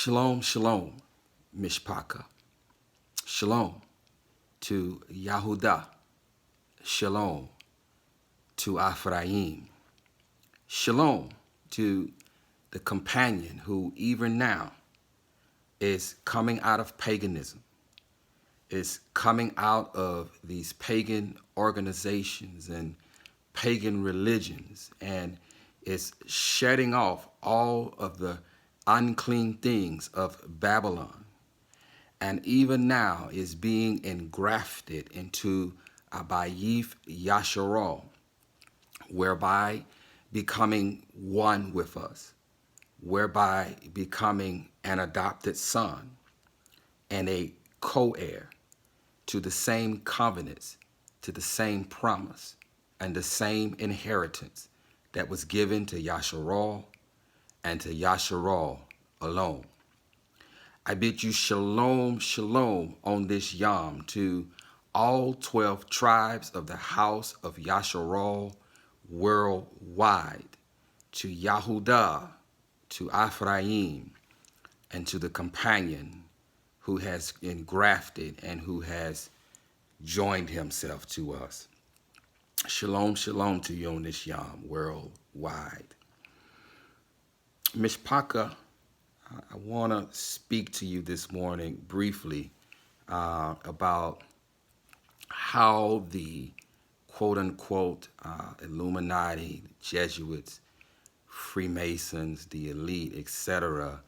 Shalom, shalom, Mishpaka. Shalom to Yahudah. Shalom to Ephraim. Shalom to the companion who even now is coming out of paganism, is coming out of these pagan organizations and pagan religions, and is shedding off all of the unclean things of Babylon, and even now is being engrafted into Abayif Yasharal, whereby becoming one with us, whereby becoming an adopted son and a co-heir to the same covenants, to the same promise, and the same inheritance that was given to Yasharal and to Yasharal alone. I bid you shalom, shalom on this Yom to all 12 tribes of the house of Yasharal worldwide, to Yahudah, to Ephraim, and to the companion who has engrafted and who has joined himself to us. Shalom, shalom to you on this Yom worldwide. Mishpaka, I want to speak to you this morning briefly about how the quote-unquote Illuminati, Jesuits, Freemasons, the elite, etc.,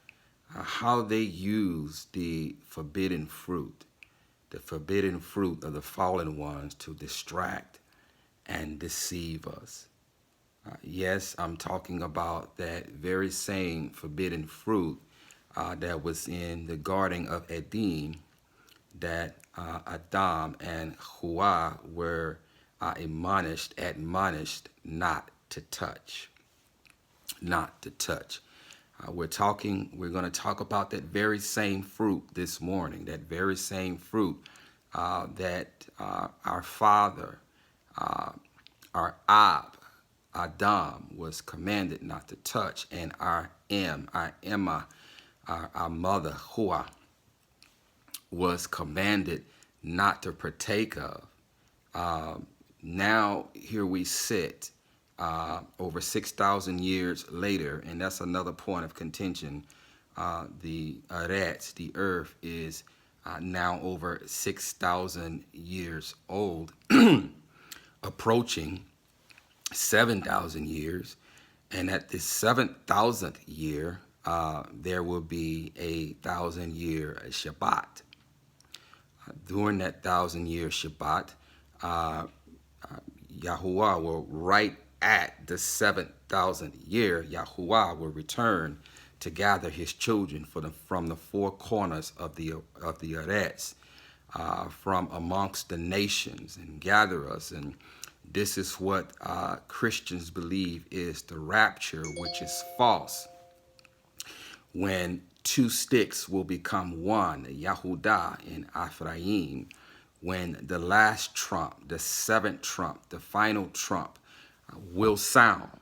how they use the forbidden fruit of the fallen ones to distract and deceive us. Yes, I'm talking about that very same forbidden fruit that was in the Garden of Eden that Adam and Hawa were admonished not to touch. Not to touch. We're going to talk about that very same fruit this morning, that very same fruit that our father, our Adam was commanded not to touch, and our Emma, our mother, Hua, was commanded not to partake of. Now here we sit over 6,000 years later, and that's another point of contention. The Eretz, the earth, is now over 6,000 years old, approaching 7,000 years, and at the 7,000th year, there will be a 1,000-year Shabbat. During that 1,000-year Shabbat, Yahuwah will, right at the 7,000th year, Yahuwah will return to gather his children from the four corners of the Eretz, from amongst the nations, and gather us. And this is what Christians believe is the rapture, which is false. When two sticks will become one, Yahudah and Ephraim, when the last trump, the seventh trump, the final trump will sound,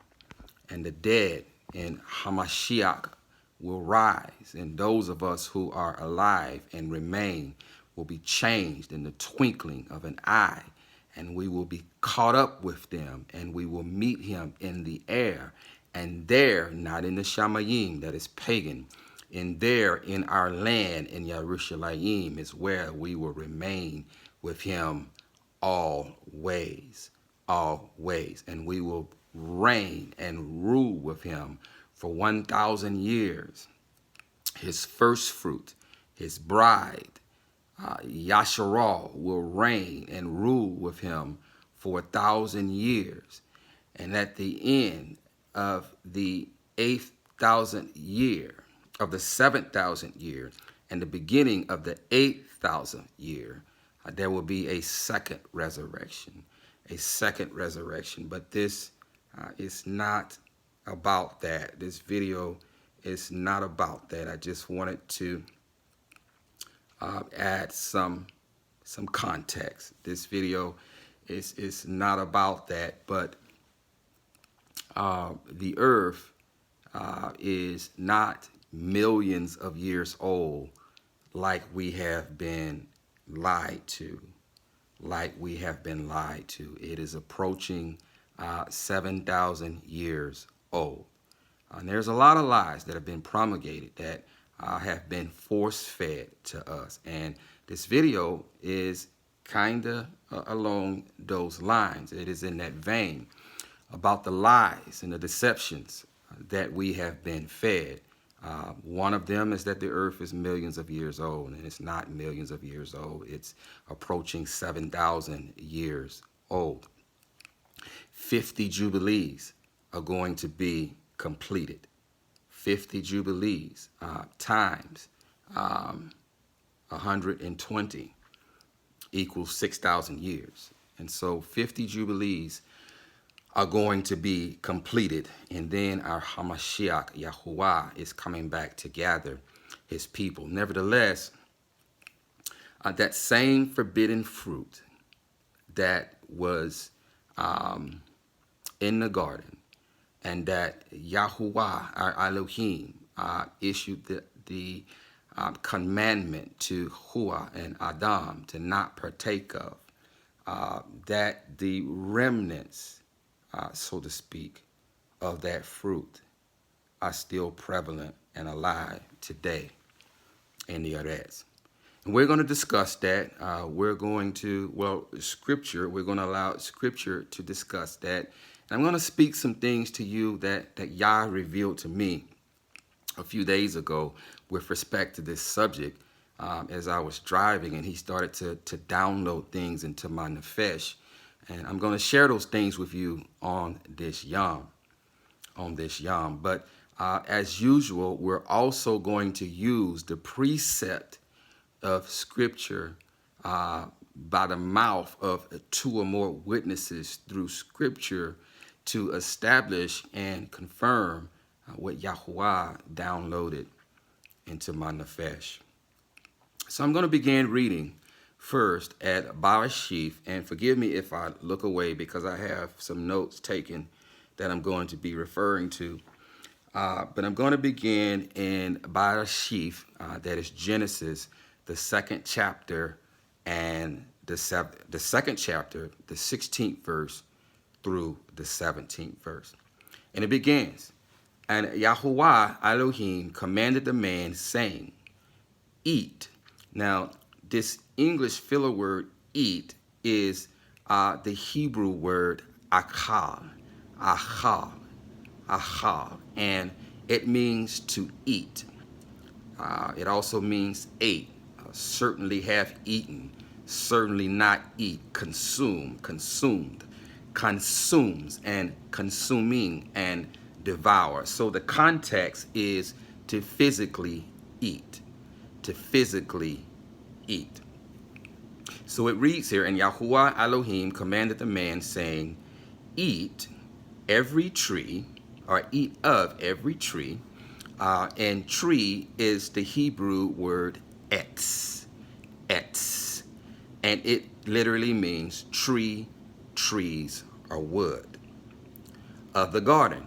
and the dead in Hamashiach will rise, and those of us who are alive and remain will be changed in the twinkling of an eye, and we will be caught up with them, and we will meet him in the air, and there, not in the Shamayim, that is pagan, in there, in our land, in Yerushalayim, is where we will remain with him always, always, and we will reign and rule with him for 1,000 years. His first fruit, his bride, Yasharal, will reign and rule with him for 1,000 years. And at the end of the 8,000th year, of the 7,000th year, and the beginning of the 8,000th year, there will be a second resurrection, But this is not about that. This video is not about that. I just wanted to add some context. This video is not about that, but the earth is not millions of years old, like we have been lied to. Like we have been lied to. It is approaching 7,000 years old. And there's a lot of lies that have been promulgated that have been force-fed to us. And this video is kind of along those lines. It is in that vein about the lies and the deceptions that we have been fed. One of them is that the earth is millions of years old, and it's not millions of years old. It's approaching 7,000 years old. 50 jubilees are going to be completed. 50 jubilees times 120 equals 6,000 years. And so 50 jubilees are going to be completed, and then our Hamashiach, Yahuwah, is coming back to gather his people. Nevertheless, that same forbidden fruit that was in the garden, and that Yahuwah, our Elohim, issued the commandment to Hua and Adam to not partake of, that the remnants, so to speak, of that fruit are still prevalent and alive today in the YAHUAH'S. And we're going to discuss that. We're going to, Scripture, we're going to allow Scripture to discuss that. And I'm going to speak some things to you that Yah revealed to me a few days ago with respect to this subject as I was driving, and he started to download things into my nefesh. And I'm going to share those things with you on this Yom. But as usual, we're also going to use the precept of Scripture by the mouth of 2 or more witnesses through Scripture to establish and confirm what Yahuwah downloaded into my nefesh. So I'm going to begin reading first at Bereshith, and forgive me if I look away because I have some notes taken that I'm going to be referring to. But I'm going to begin in Bereshith, that is Genesis, the 2nd chapter, and the 2nd chapter, the 16th verse through the 17th verse. And it begins, and Yahuwah Elohim commanded the man, saying, eat. Now, this English filler word, eat, is the Hebrew word achal, and it means to eat. It also means ate, certainly have eaten, certainly not eat, consume, consumed, consumes, and consuming, and devour. So the context is to physically eat, to physically eat. So it reads here, and Yahuwah Elohim commanded the man, saying, eat every tree, or eat of every tree, and tree is the Hebrew word etz, and it literally means tree, trees, or wood, of the garden.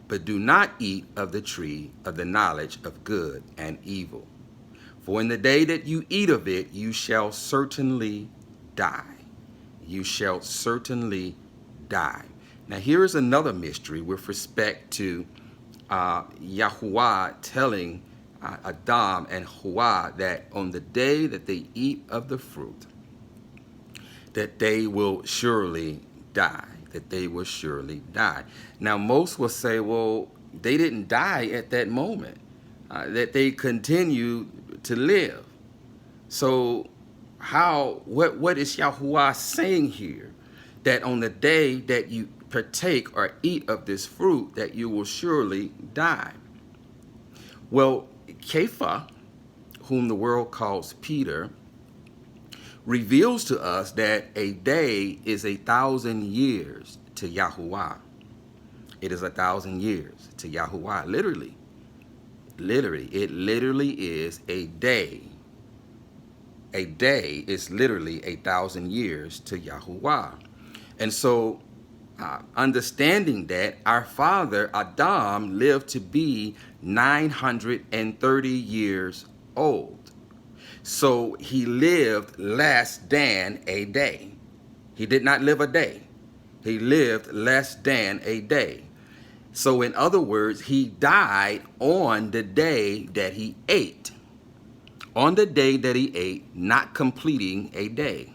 But do not eat of the tree of the knowledge of good and evil. For in the day that you eat of it, you shall certainly die. You shall certainly die. Now here is another mystery with respect to Yahuwah telling Adam and Hua that on the day that they eat of the fruit, that they will surely die, that they will surely die. Now most will say, well, they didn't die at that moment, that they continue to live. So what is Yahuwah saying here? That on the day that you partake or eat of this fruit, that you will surely die. Well, Kepha, whom the world calls Peter, reveals to us that a day is 1,000 years to Yahuwah. It is 1,000 years to Yahuwah, literally. It literally is a day. A day is literally 1,000 years to Yahuwah. And so understanding that our father Adam lived to be 930 years old. So he lived less than a day. He did not live a day. He lived less than a day. So in other words, he died on the day that he ate. On the day that he ate, not completing a day.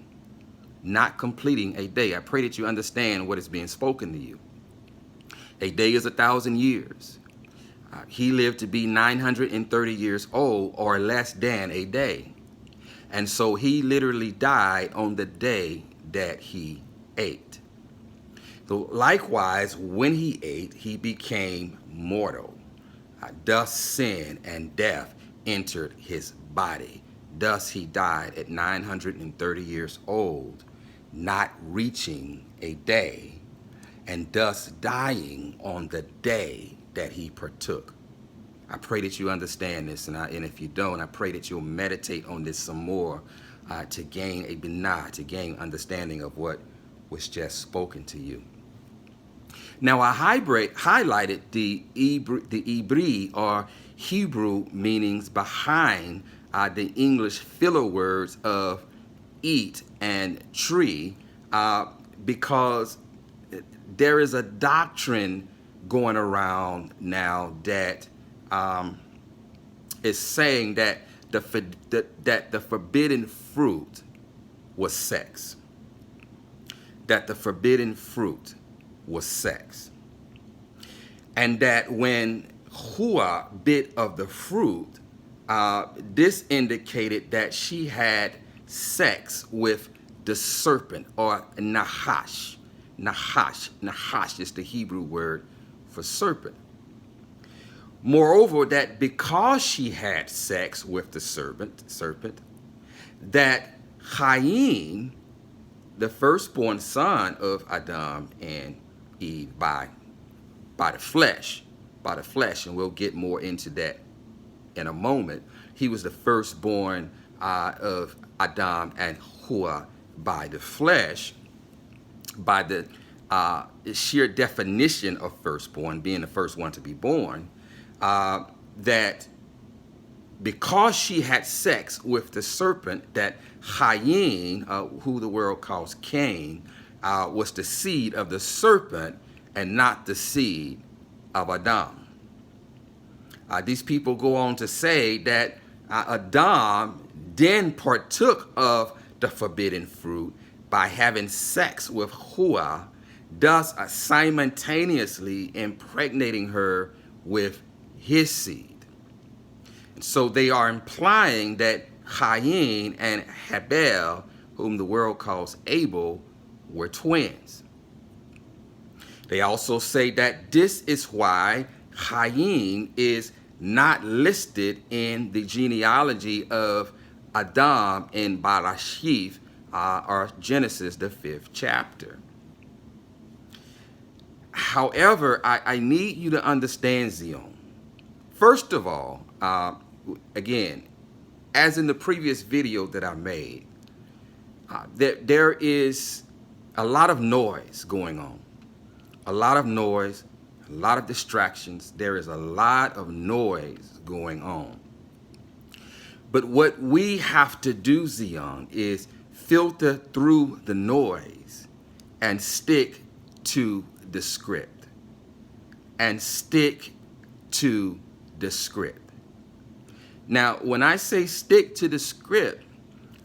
Not completing a day. I pray that you understand what is being spoken to you. A day is 1,000 years. He lived to be 930 years old, or less than a day. And so he literally died on the day that he ate. So likewise, when he ate, he became mortal. Thus sin and death entered his body. Thus he died at 930 years old, not reaching a day, and thus dying on the day that he partook. I pray that you understand this, and if you don't, I pray that you'll meditate on this some more to gain a binah, to gain understanding of what was just spoken to you. Now, I highlighted the Ibri, or Hebrew meanings behind the English filler words of eat and tree, because there is a doctrine going around now that is saying that the forbidden fruit was sex. That the forbidden fruit was sex. And that when Hua bit of the fruit, this indicated that she had sex with the serpent, or Nahash. Nahash is the Hebrew word for serpent. Moreover, that because she had sex with the serpent, that Chaim, the firstborn son of Adam and Eve by the flesh, and we'll get more into that in a moment. He was the firstborn of Adam and Hua by the flesh, by the sheer definition of firstborn, being the first one to be born, that because she had sex with the serpent, that Chaim, who the world calls Cain, was the seed of the serpent and not the seed of Adam. These people go on to say that Adam then partook of the forbidden fruit by having sex with Hua, thus simultaneously impregnating her with his seed. And so they are implying that Chaim and Habel, whom the world calls Abel, were twins. They also say that this is why Chaim is not listed in the genealogy of Adam in Bereshith, or Genesis, the 5th chapter. However, I need you to understand, Zion. First of all, again, as in the previous video that I made, there is a lot of noise going on. A lot of noise, a lot of distractions. There is a lot of noise going on. But what we have to do, Zion, is filter through the noise and stick to the script. And stick to the script. Now, when I say stick to the script,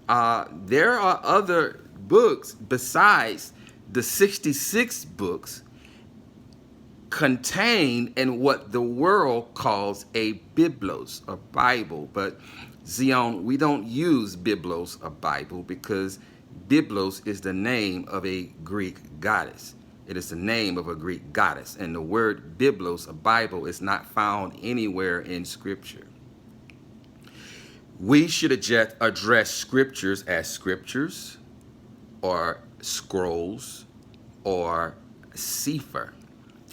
there are other books besides the 66 books contained in what the world calls a Biblos, a Bible. But Zion, we don't use Biblos, a Bible, because Biblos is the name of a Greek goddess. It is the name of a Greek goddess. And the word Biblos, a Bible, is not found anywhere in Scripture. We should address Scriptures as Scriptures, or scrolls, or Sefer,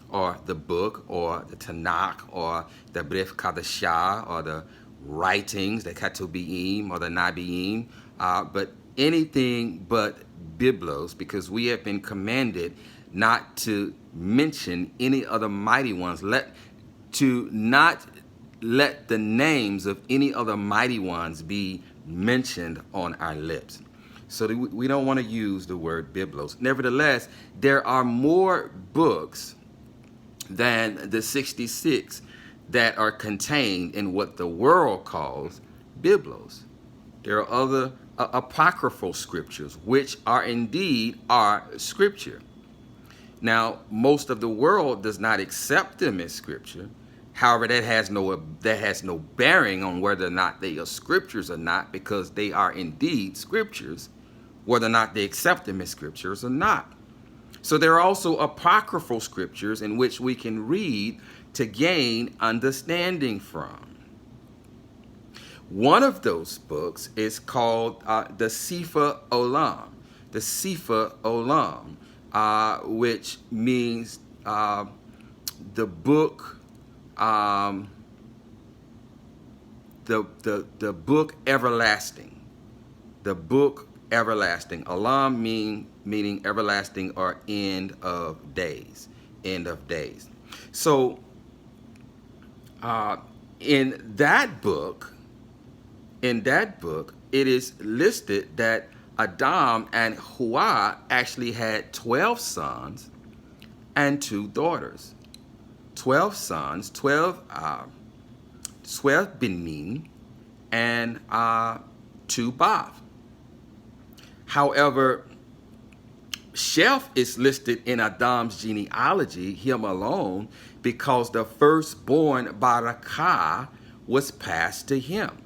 or the book, or the Tanakh, or the Brith Kadashah, or the writings, the Ketubim, or the Nabiim, but anything but Biblos, because we have been commanded not to mention any other mighty ones, to not let the names of any other mighty ones be mentioned on our lips. So we don't want to use the word biblos. Nevertheless, there are more books than the 66 that are contained in what the world calls biblos. There are other apocryphal scriptures, which are indeed our scripture. Now, most of the world does not accept them as scripture. However, that has no bearing on whether or not they are scriptures or not, because they are indeed scriptures, whether or not they accept them as scriptures or not. So there are also apocryphal scriptures in which we can read to gain understanding from. One of those books is called Decieve Olam, the Sefer Olam, which means the book, the book everlasting, the book everlasting. Olam meaning everlasting or end of days, end of days. So in that book, it is listed that Adam and Hawa actually had 12 sons and 2 daughters. 12 sons, 12 benin, and 2 bav. However, Sheth is listed in Adam's genealogy, him alone, because the firstborn Barakah was passed to him.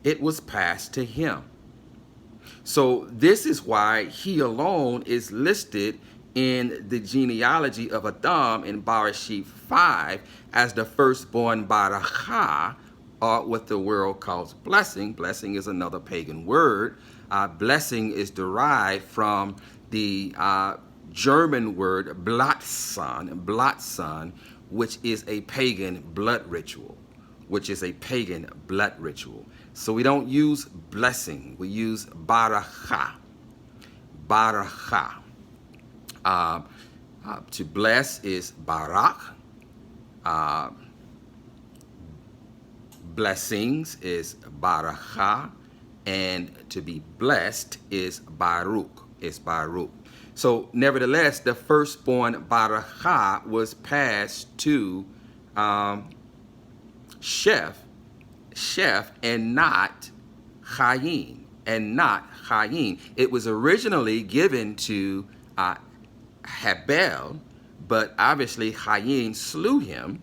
It was passed to him. So this is why he alone is listed in the genealogy of Adam in Bereshit 5 as the firstborn Barakah, or what the world calls blessing. Blessing is another pagan word. Blessing is derived from the German word Blattson, which is a pagan blood ritual, So we don't use blessing, we use barakah. To bless is barak. Blessings is barakah, and to be blessed is baruch. So nevertheless, the firstborn barakah was passed to Sheth, and not Chaim, It was originally given to Habel, but obviously Chaim slew him,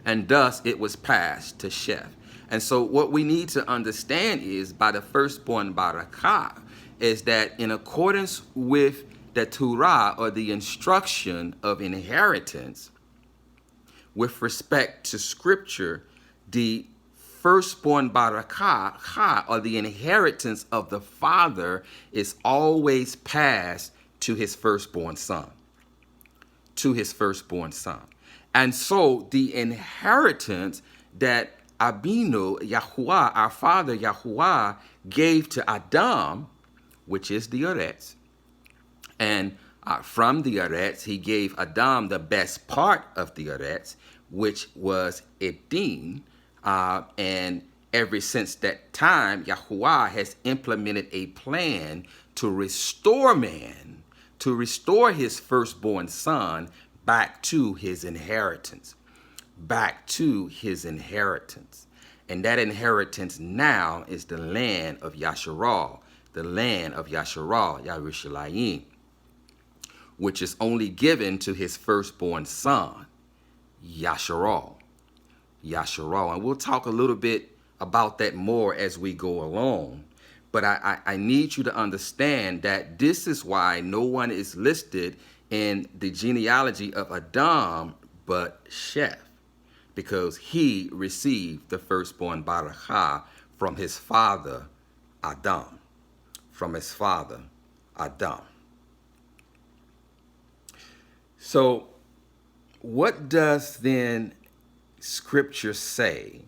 and thus it was passed to Sheth. And so what we need to understand is, by the firstborn Barakah, is that in accordance with the Torah, or the instruction of inheritance, with respect to scripture, the firstborn Barakah, or the inheritance of the father, is always passed to his firstborn son. And so the inheritance that Abinu, Yahuwah, our father Yahuwah, gave to Adam, which is the Eretz, and from the Eretz, he gave Adam the best part of the Eretz, which was Eden. And ever since that time, Yahuwah has implemented a plan to restore man, to restore his firstborn son back to his inheritance. And that inheritance now is the land of Yasharal, Yerushalayim, which is only given to his firstborn son, Yasharal. And we'll talk a little bit about that more as we go along. But I need you to understand that this is why no one is listed in the genealogy of Adam but Sheth, because he received the firstborn Barakah from his father Adam. So what does then Scripture say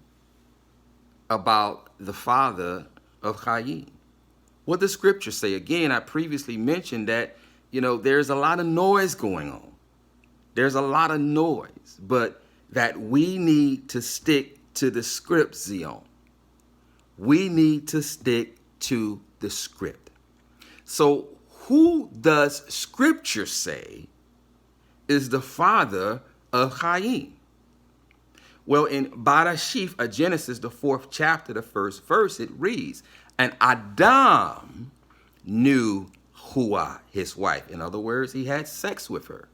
about the father of Chaim? What does Scripture say? Again, I previously mentioned that You know, there's a lot of noise going on. There's a lot of noise, but that we need to stick to the script, Zion. We need to stick to the script. So who does scripture say is the father of Chaim? Well, in Bereshith, Genesis, the 4th chapter, the 1st verse, it reads, and Adam knew YAHUAH, his wife. In other words, he had sex with her.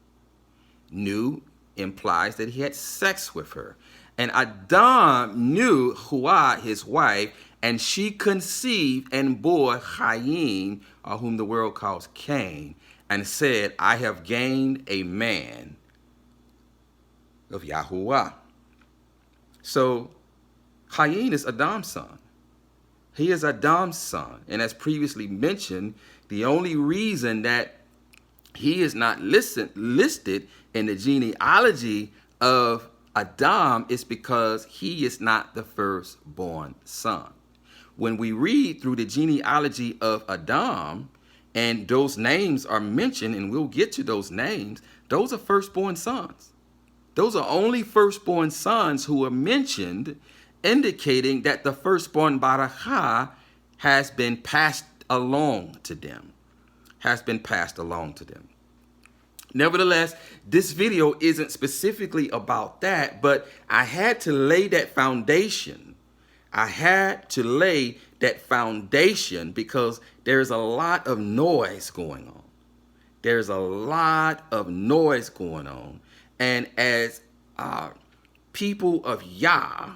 Knew implies that he had sex with her. And Adam knew YAHUAH, his wife, and she conceived and bore Chaim, whom the world calls Cain, and said, I have gained a man of YAHUAH. So Chaim is Adam's son. He is Adam's son. And as previously mentioned, the only reason that he is not listed in the genealogy of Adam is because he is not the firstborn son. When we read through the genealogy of Adam, and those names are mentioned, and we'll get to those names, those are firstborn sons. Those are only firstborn sons who are mentioned, indicating that the firstborn barakah has been passed along to them. Nevertheless, this video isn't specifically about that, but I had to lay that foundation. Because there's a lot of noise going on. And as people of Yah,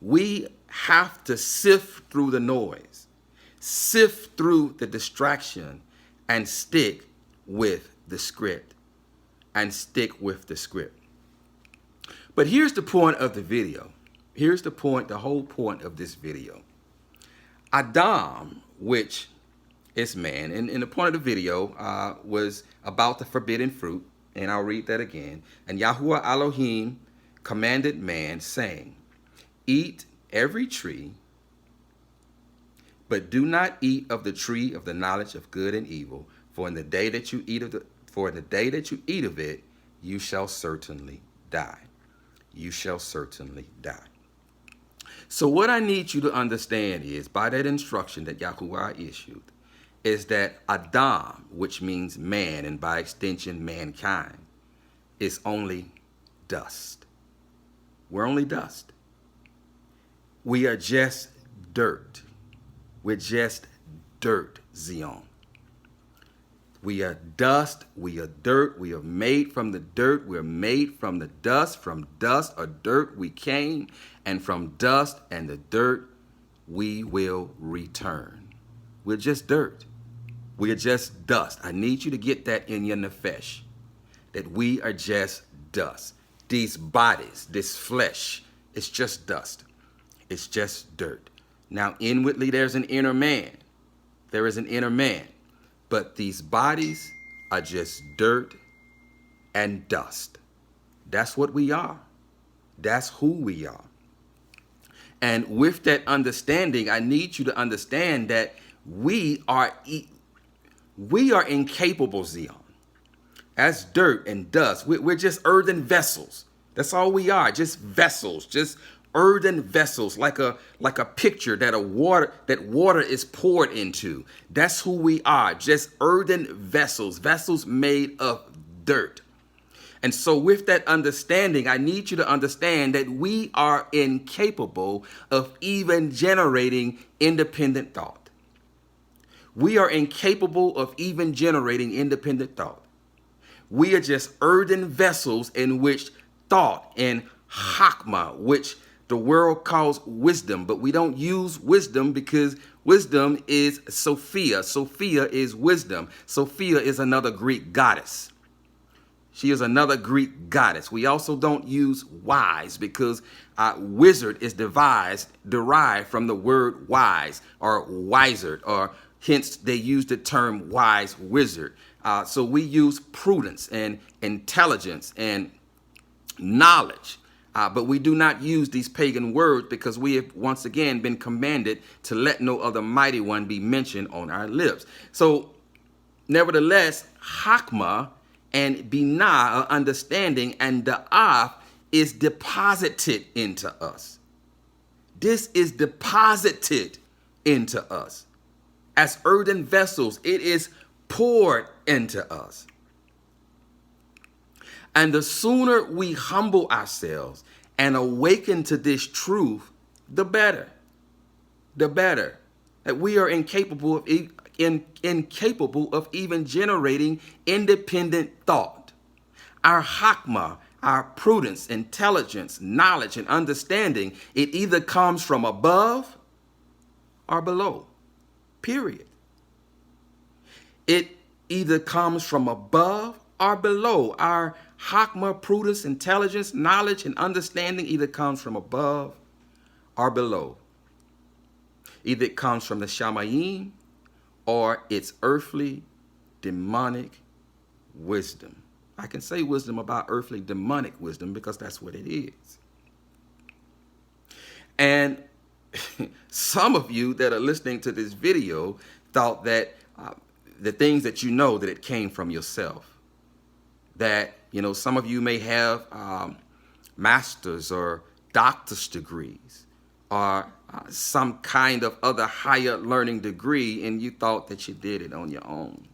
we have to sift through the noise, sift through the distraction, and stick with the script. But here's the point of the video. Here's the point, the whole point of this video. Adam, which is man, and the point of the video was about the forbidden fruit. And I'll read that again. And YAHUAH Elohim commanded man, saying, eat every tree, but do not eat of the tree of the knowledge of good and evil, for in the day that you eat of it, you shall certainly die. You shall certainly die. So what I need you to understand is, by that instruction that YAHUAH issued, is that Adam, which means man, and by extension mankind, is only dust. We're only dust. We are just dirt. We're just dirt, Zion. We are dust. We are dirt. We are made from the dirt. We're made from the dust. From dust or dirt we came, and from dust and the dirt we will return. We're just dirt. We are just dust. I need you to get that in your nefesh, that we are just dust. These bodies, this flesh, it's just dust. It's just dirt. Now, inwardly, there's an inner man. There is an inner man. But these bodies are just dirt and dust. That's what we are. That's who we are. And with that understanding, I need you to understand that we are incapable, Zion. As dirt and dust, we're just earthen vessels. That's all we are, just vessels, just earthen vessels, like a picture that water is poured into. That's who we are, just earthen vessels, vessels made of dirt. And so with that understanding, I need you to understand that we are incapable of even generating independent thought. We are incapable of even generating independent thought. We are just earthen vessels in which thought and chakma, which the world calls wisdom, but we don't use wisdom because wisdom is Sophia. Sophia is wisdom. Sophia is another Greek goddess. She is another Greek goddess. We also don't use wise because wizard is derived from the word wise or wiser, or hence they use the term wise wizard. So we use prudence and intelligence and knowledge. But we do not use these pagan words because we have once again been commanded to let no other mighty one be mentioned on our lips. So Nevertheless, Hakma and Binah, understanding, and Da'af is deposited into us. This is deposited into us. As earthen vessels, it is poured into us. And the sooner we humble ourselves and awaken to this truth, the better. The better. That we are incapable of even generating independent thought. Our hakma, our prudence, intelligence, knowledge, and understanding, it either comes from above or below. Period. It either comes from above or below. Our hakma, prudence, intelligence, knowledge, and understanding either comes from above or below. Either it comes from the Shamayim or its earthly demonic wisdom. I can say wisdom about earthly demonic wisdom because that's what it is. And some of you that are listening to this video thought that the things that you know, that it came from yourself. That, you know, some of you may have master's or doctor's degrees or some kind of other higher learning degree, and you thought that you did it on your own.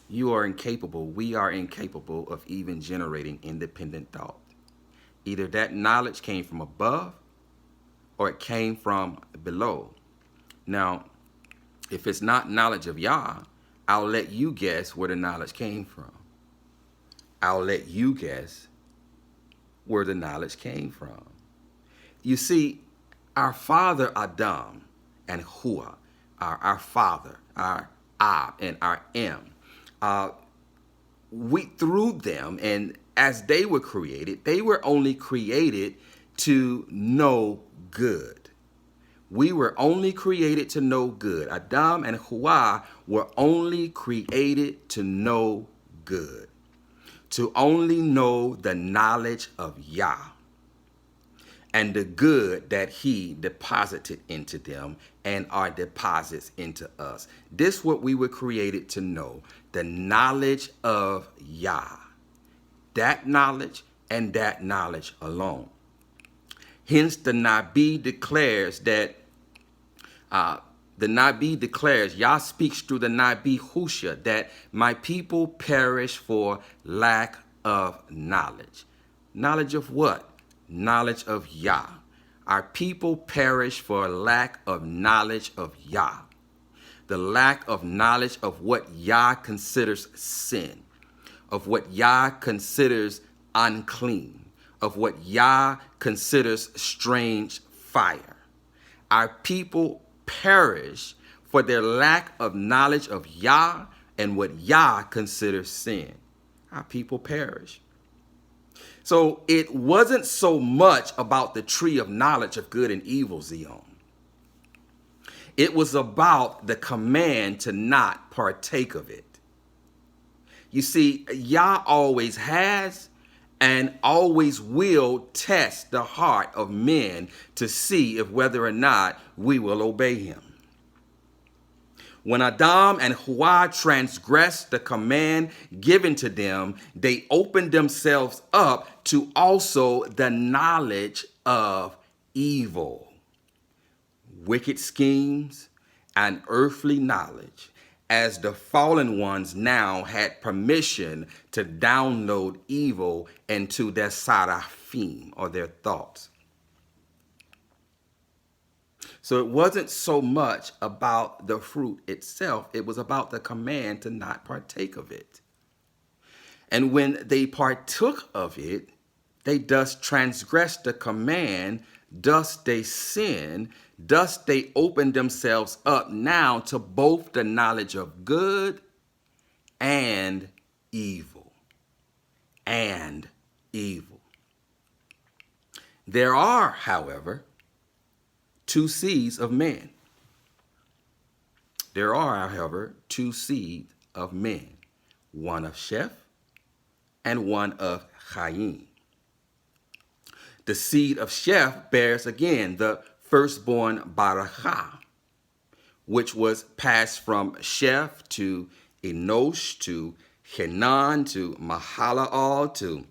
You are incapable. We are incapable of even generating independent thought. Either that knowledge came from above or it came from below. Now, if it's not knowledge of Yah, I'll let you guess where the knowledge came from. I'll let you guess where the knowledge came from. You see, our father Adam and Hua, our father, our Ab and our M, we through them, and as they were created, they were only created to know good. We were only created to know good. Adam and Hua were only created to know good, to only know the knowledge of Yah and the good that he deposited into them and our deposits into us. This what we were created to know, the knowledge of Yah. That knowledge and that knowledge alone. Hence the Nabi declares that, Yah speaks through the Nabi Husha, that my people perish for lack of knowledge. Knowledge of what? Knowledge of Yah. Our people perish for lack of knowledge of Yah. The lack of knowledge of what Yah considers sin, of what Yah considers unclean, of what Yah considers strange fire. Our people perish for their lack of knowledge of Yah and what Yah considers sin. Our people perish. So it wasn't so much about the tree of knowledge of good and evil, Zion. It was about the command to not partake of it. You see, Yah always has and always will test the heart of men to see if whether or not we will obey him. When Adam and Hua transgressed the command given to them, they opened themselves up to also the knowledge of evil, wicked schemes, and earthly knowledge, as the fallen ones now had permission to download evil into their sarafim, or their thoughts. So it wasn't so much about the fruit itself. It was about the command to not partake of it. And when they partook of it, they thus transgressed the command, thus they sinned, thus they opened themselves up now to both the knowledge of good and evil. And evil. There are, however, two seeds of men. There are, however, two seeds of men, one of Sheth and one of Chaim. The seed of Sheth bears again the firstborn Barakah, which was passed from Sheth to Enosh to Kenan to Mahalalel to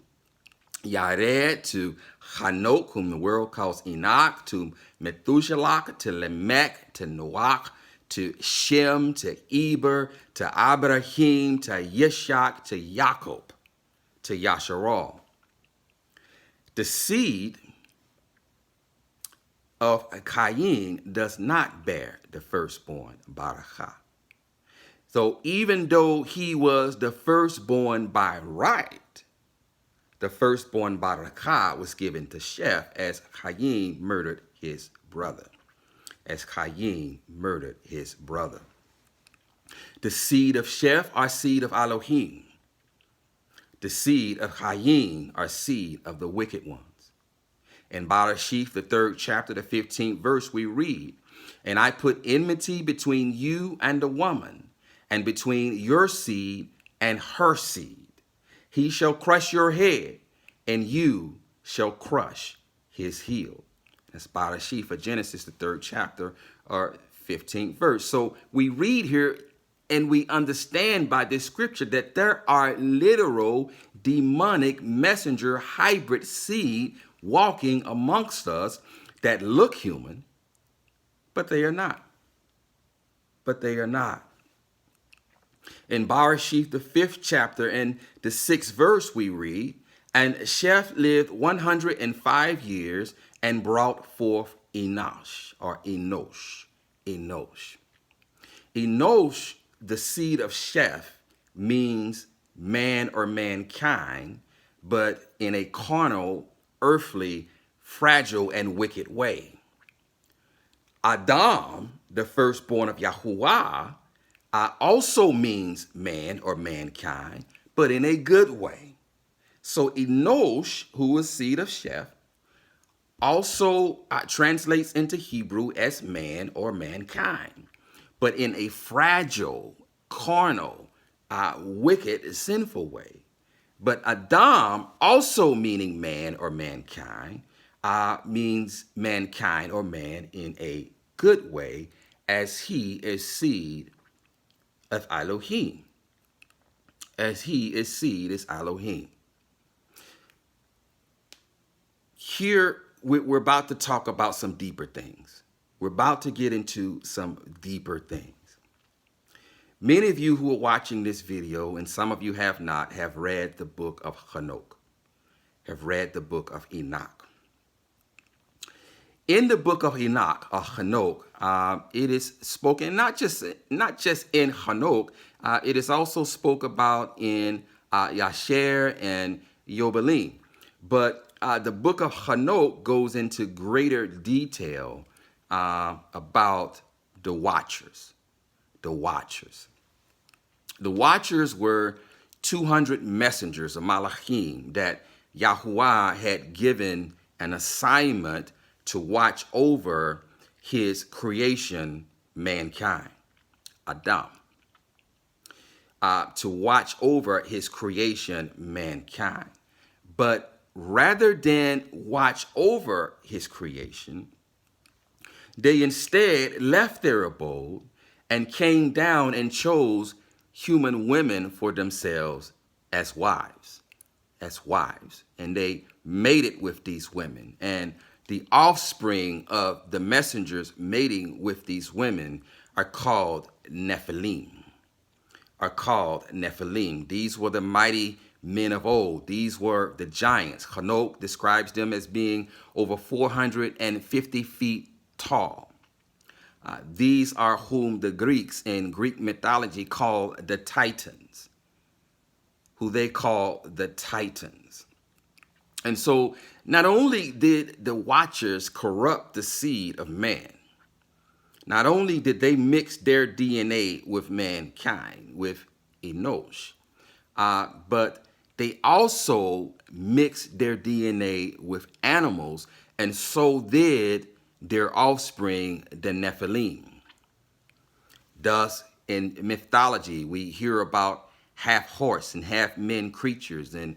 Yared to Hanok, whom the world calls Enoch, to Methuselah, to Lamech, to Noach, to Shem, to Eber, to Abraham, to Yishak, to Jacob, to Yasharal. The seed of Cain does not bear the firstborn, Barakah. So even though he was the firstborn by right, the firstborn Barakah was given to Sheth as Cain murdered his brother. As Cain murdered his brother. The seed of Sheth are seed of Elohim. The seed of Cain are seed of the wicked ones. In Bereshith, the 3rd chapter, the 15th verse, we read, "And I put enmity between you and the woman, and between your seed and her seed. He shall crush your head, and you shall crush his heel." That's Bereshith of Genesis, the 3rd chapter, or 15th verse. So we read here and we understand by this scripture that there are literal demonic messenger hybrid seed walking amongst us that look human, but they are not. But they are not. In Bereshith, the 5th chapter and the 6th verse, we read, "And Sheth lived 105 years and brought forth Enosh," or Enosh. Enosh. Enosh, the seed of Sheth, means man or mankind, but in a carnal, earthly, fragile, and wicked way. Adam, the firstborn of Yahuwah, also means man or mankind, but in a good way. So Enosh, who is seed of Sheth, also translates into Hebrew as man or mankind, but in a fragile, carnal, wicked, sinful way. But Adam, also meaning man or mankind, means mankind or man in a good way, as he is seed of Elohim. As he is seed is Elohim. Here, we're about to talk about some deeper things. We're about to get into some deeper things. Many of you who are watching this video, and some of you have not, have read the book of Hanok, have read the book of Enoch. In the book of Enoch, or Hanok, it is spoken not just in Hanok, it is also spoke about in Yasher and Yobelim. But the book of Hanok goes into greater detail about the Watchers. The Watchers. The Watchers were 200 messengers of Malachim that Yahuwah had given an assignment to watch over his creation, mankind, Adam. To watch over his creation, mankind. But rather than watch over his creation, they instead left their abode and came down and chose human women for themselves as wives. And they mated with these women. And the offspring of the messengers mating with these women are called Nephilim. These were the mighty men of old. These were the giants. Hanok describes them as being over 450 feet tall. These are whom the Greeks in Greek mythology call the Titans, who they call the Titans. And so not only did the Watchers corrupt the seed of man, not only did they mix their DNA with mankind, with Enosh, but they also mixed their DNA with animals, and so did their offspring, the Nephilim. Thus, in mythology, we hear about half horse and half men creatures, and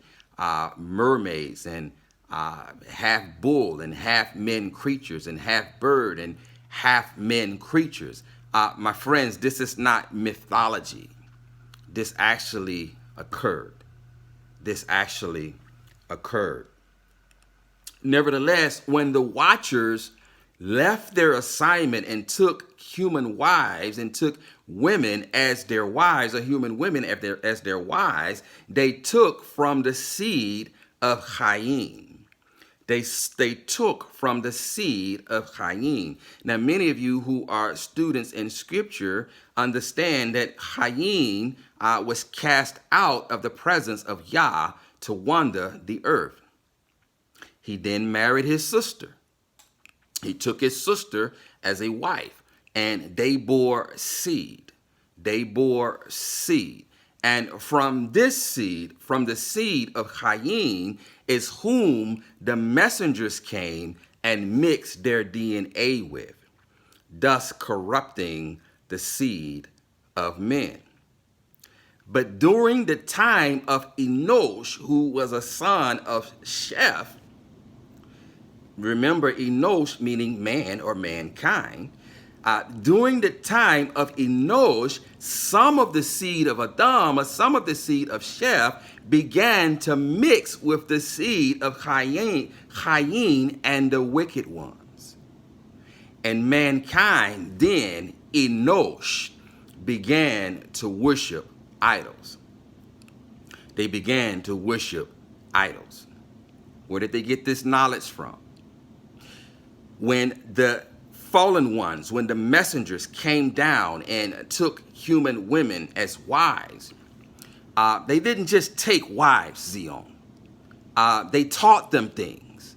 mermaids, and half bull and half men creatures, and half bird and half men creatures. My friends, this is not mythology. This actually occurred. This actually occurred. Nevertheless, when the Watchers left their assignment and took human wives and took women as their wives, or human women as their wives, they took from the seed of Cain. They took from the seed of Cain. Now, many of you who are students in Scripture understand that Cain was cast out of the presence of Yah to wander the earth. He then married his sister. He took his sister as a wife, and they bore seed. They bore seed. And from this seed, from the seed of Cain, is whom the messengers came and mixed their DNA with, thus corrupting the seed of men. But during the time of Enosh, who was a son of Sheth, remember Enosh meaning man or mankind, during the time of Enosh, some of the seed of Adam, or some of the seed of Sheth, began to mix with the seed of Cain and the wicked ones. And mankind then, Enosh, began to worship idols. They began to worship idols. Where did they get this knowledge from? When the fallen ones, when the messengers came down and took human women as wives, they didn't just take wives, Zion. They taught them things.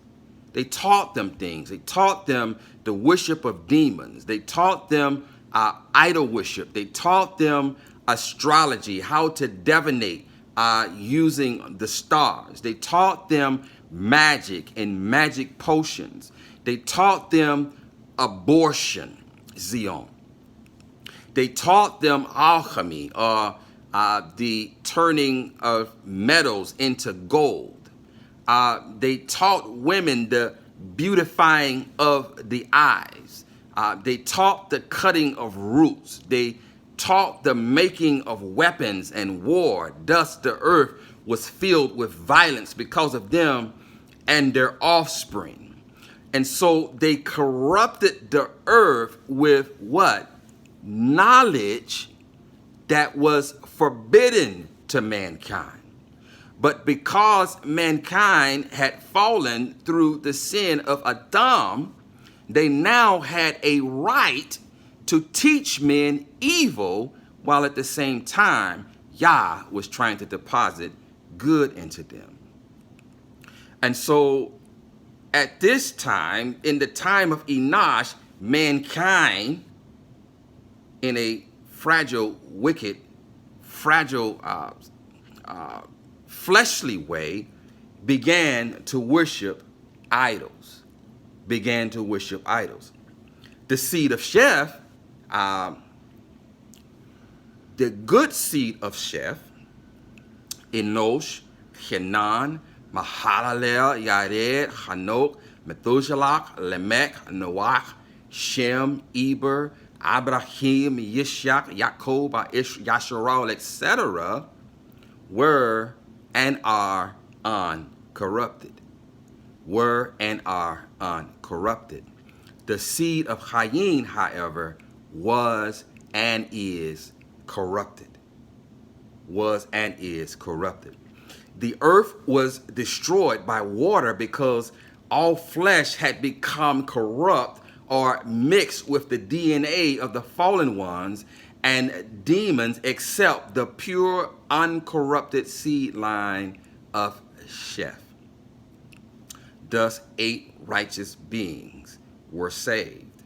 They taught them things. They taught them the worship of demons. They taught them idol worship. They taught them astrology, how to divinate using the stars. They taught them magic and magic potions. They taught them abortion, Zion. They taught them alchemy, or the turning of metals into gold. They taught women the beautifying of the eyes. They taught the cutting of roots. They taught the making of weapons and war. Thus the earth was filled with violence because of them and their offspring. And so they corrupted the earth with what? Knowledge that was forbidden to mankind. But because mankind had fallen through the sin of Adam, they now had a right to teach men evil, while at the same time, Yah was trying to deposit good into them. And so at this time, in the time of Enosh, mankind, in a fragile, wicked, fragile, fleshly way, began to worship idols. Began to worship idols. The seed of Sheth, the good seed of Sheth, Enosh, Kenan, Mahalalel, Yared, Hanok, Methuselah, Lamech, Noach, Shem, Eber, Abraham, Yishak, Jacob, Yasharal, etc., were and are uncorrupted. Were and are uncorrupted. The seed of Cain, however, was and is corrupted. Was and is corrupted. The earth was destroyed by water because all flesh had become corrupt or mixed with the DNA of the fallen ones and demons, except the pure, uncorrupted seed line of Sheth. Thus, 8 righteous beings were saved.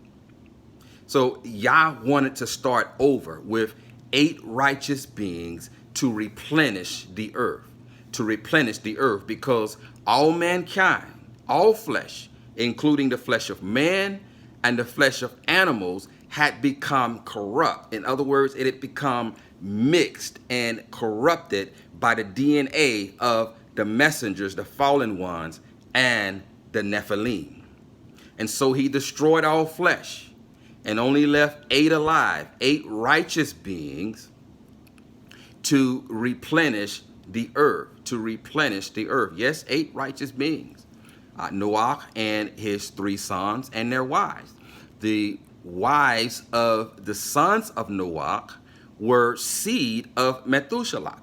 So Yah wanted to start over with 8 righteous beings to replenish the earth. To replenish the earth, because all mankind, all flesh, including the flesh of man and the flesh of animals, had become corrupt. In other words, it had become mixed and corrupted by the DNA of the messengers, the fallen ones, and the Nephilim. And so he destroyed all flesh. and only left 8 alive, 8 righteous beings to replenish the earth, Yes, 8 righteous beings. Noah and his 3 sons and their wives. The wives of the sons of Noah were seed of Methuselah.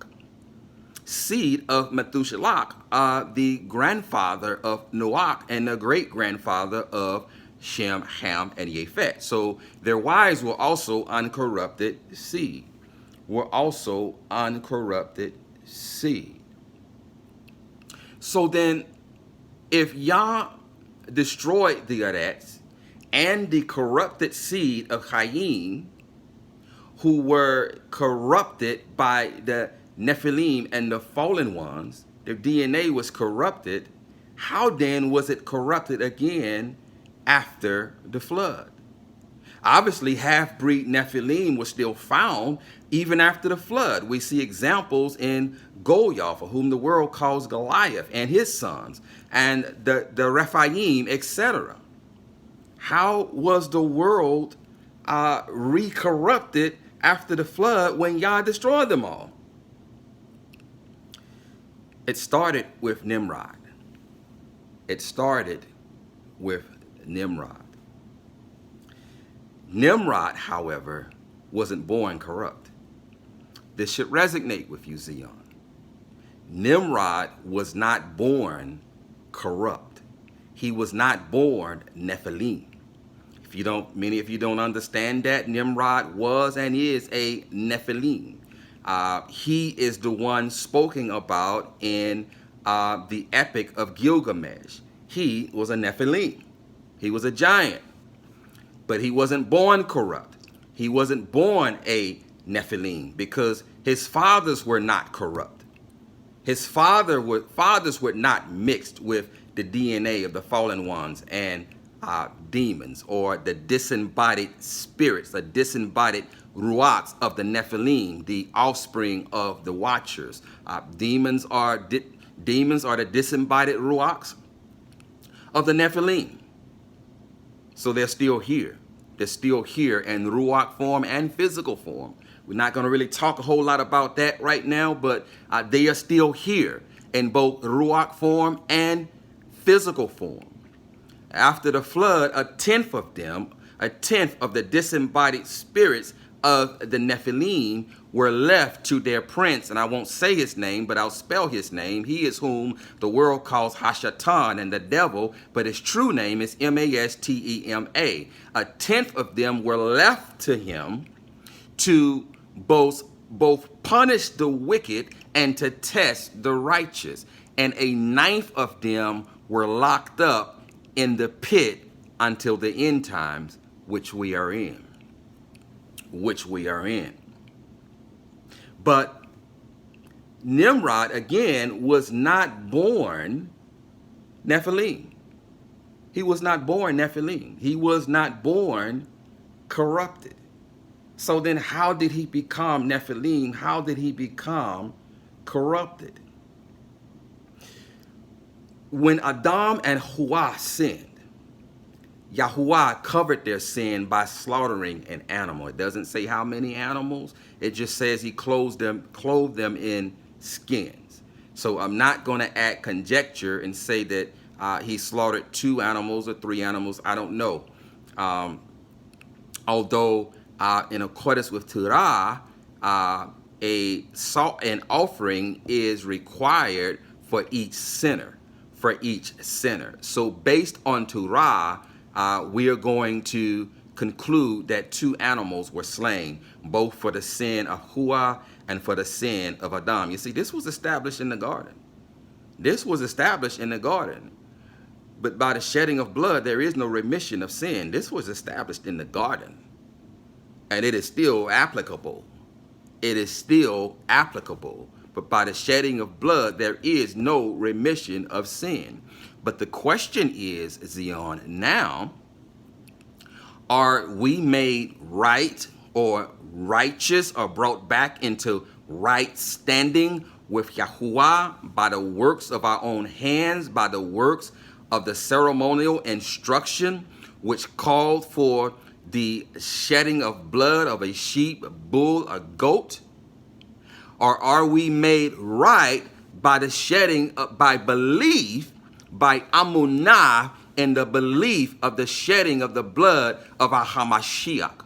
The grandfather of Noah and the great-grandfather of Shem, Ham, and Japheth. So their wives were also uncorrupted seed. So then, if Yah destroyed the Arets and the corrupted seed of Cain, who were corrupted by the Nephilim and the fallen ones, their DNA was corrupted, how then was it corrupted again after the flood? Obviously, half-breed Nephilim was still found even after the flood. We see examples in Goliath, whom the world calls Goliath, and his sons, and the Rephaim, etc. How was the world re-corrupted after the flood when Yah destroyed them all? It started with Nimrod. Nimrod, however, wasn't born corrupt. This should resonate with you, Zion. Nimrod was not born corrupt. He was not born Nephilim. Many of you don't understand that, Nimrod was and is a Nephilim. He is the one spoken about in the Epic of Gilgamesh. He was a Nephilim. He was a giant. But he wasn't born corrupt. He wasn't born a Nephilim because his fathers were not corrupt. His fathers were not mixed with the DNA of the fallen ones and demons, or the disembodied spirits, the disembodied ruachs of the Nephilim, the offspring of the Watchers. Demons are the disembodied ruachs of the Nephilim. So they're still here. They're still here in ruach form and physical form. We're not going to really talk a whole lot about that right now, but they are still here in both ruach form and physical form. After the flood, a tenth of the disembodied spirits of the Nephilim were left to their prince, and I won't say his name, but I'll spell his name. He is whom the world calls Hashatan and the devil, but his true name is Mastema. A tenth of them were left to him to both punish the wicked and to test the righteous, and a ninth of them were locked up in the pit until the end times, which we are in. But Nimrod, again, was not born Nephilim. He was not born Nephilim. He was not born corrupted. So then how did he become Nephilim? How did he become corrupted? When Adam and Hawa sinned, Yahuwah covered their sin by slaughtering an animal. It doesn't say how many animals. It just says he clothed them in skins. So I'm not going to add conjecture and say that he slaughtered 2 animals or 3 animals. I don't know. Although in accordance with Torah, an offering is required for each sinner. So based on Torah, we are going to conclude that 2 animals were slain, both for the sin of Hawa and for the sin of Adam. You see, this was established in the garden. But by the shedding of blood, there is no remission of sin. This was established in the garden. And it is still applicable. But by the shedding of blood, there is no remission of sin. But the question is, Zion, now, are we made right or righteous or brought back into right standing with Yahuwah by the works of our own hands, by the works of the ceremonial instruction, which called for the shedding of blood of a sheep, a bull, a goat? Or are we made right by the shedding by belief, by amunah, in the belief of the shedding of the blood of our Hamashiach?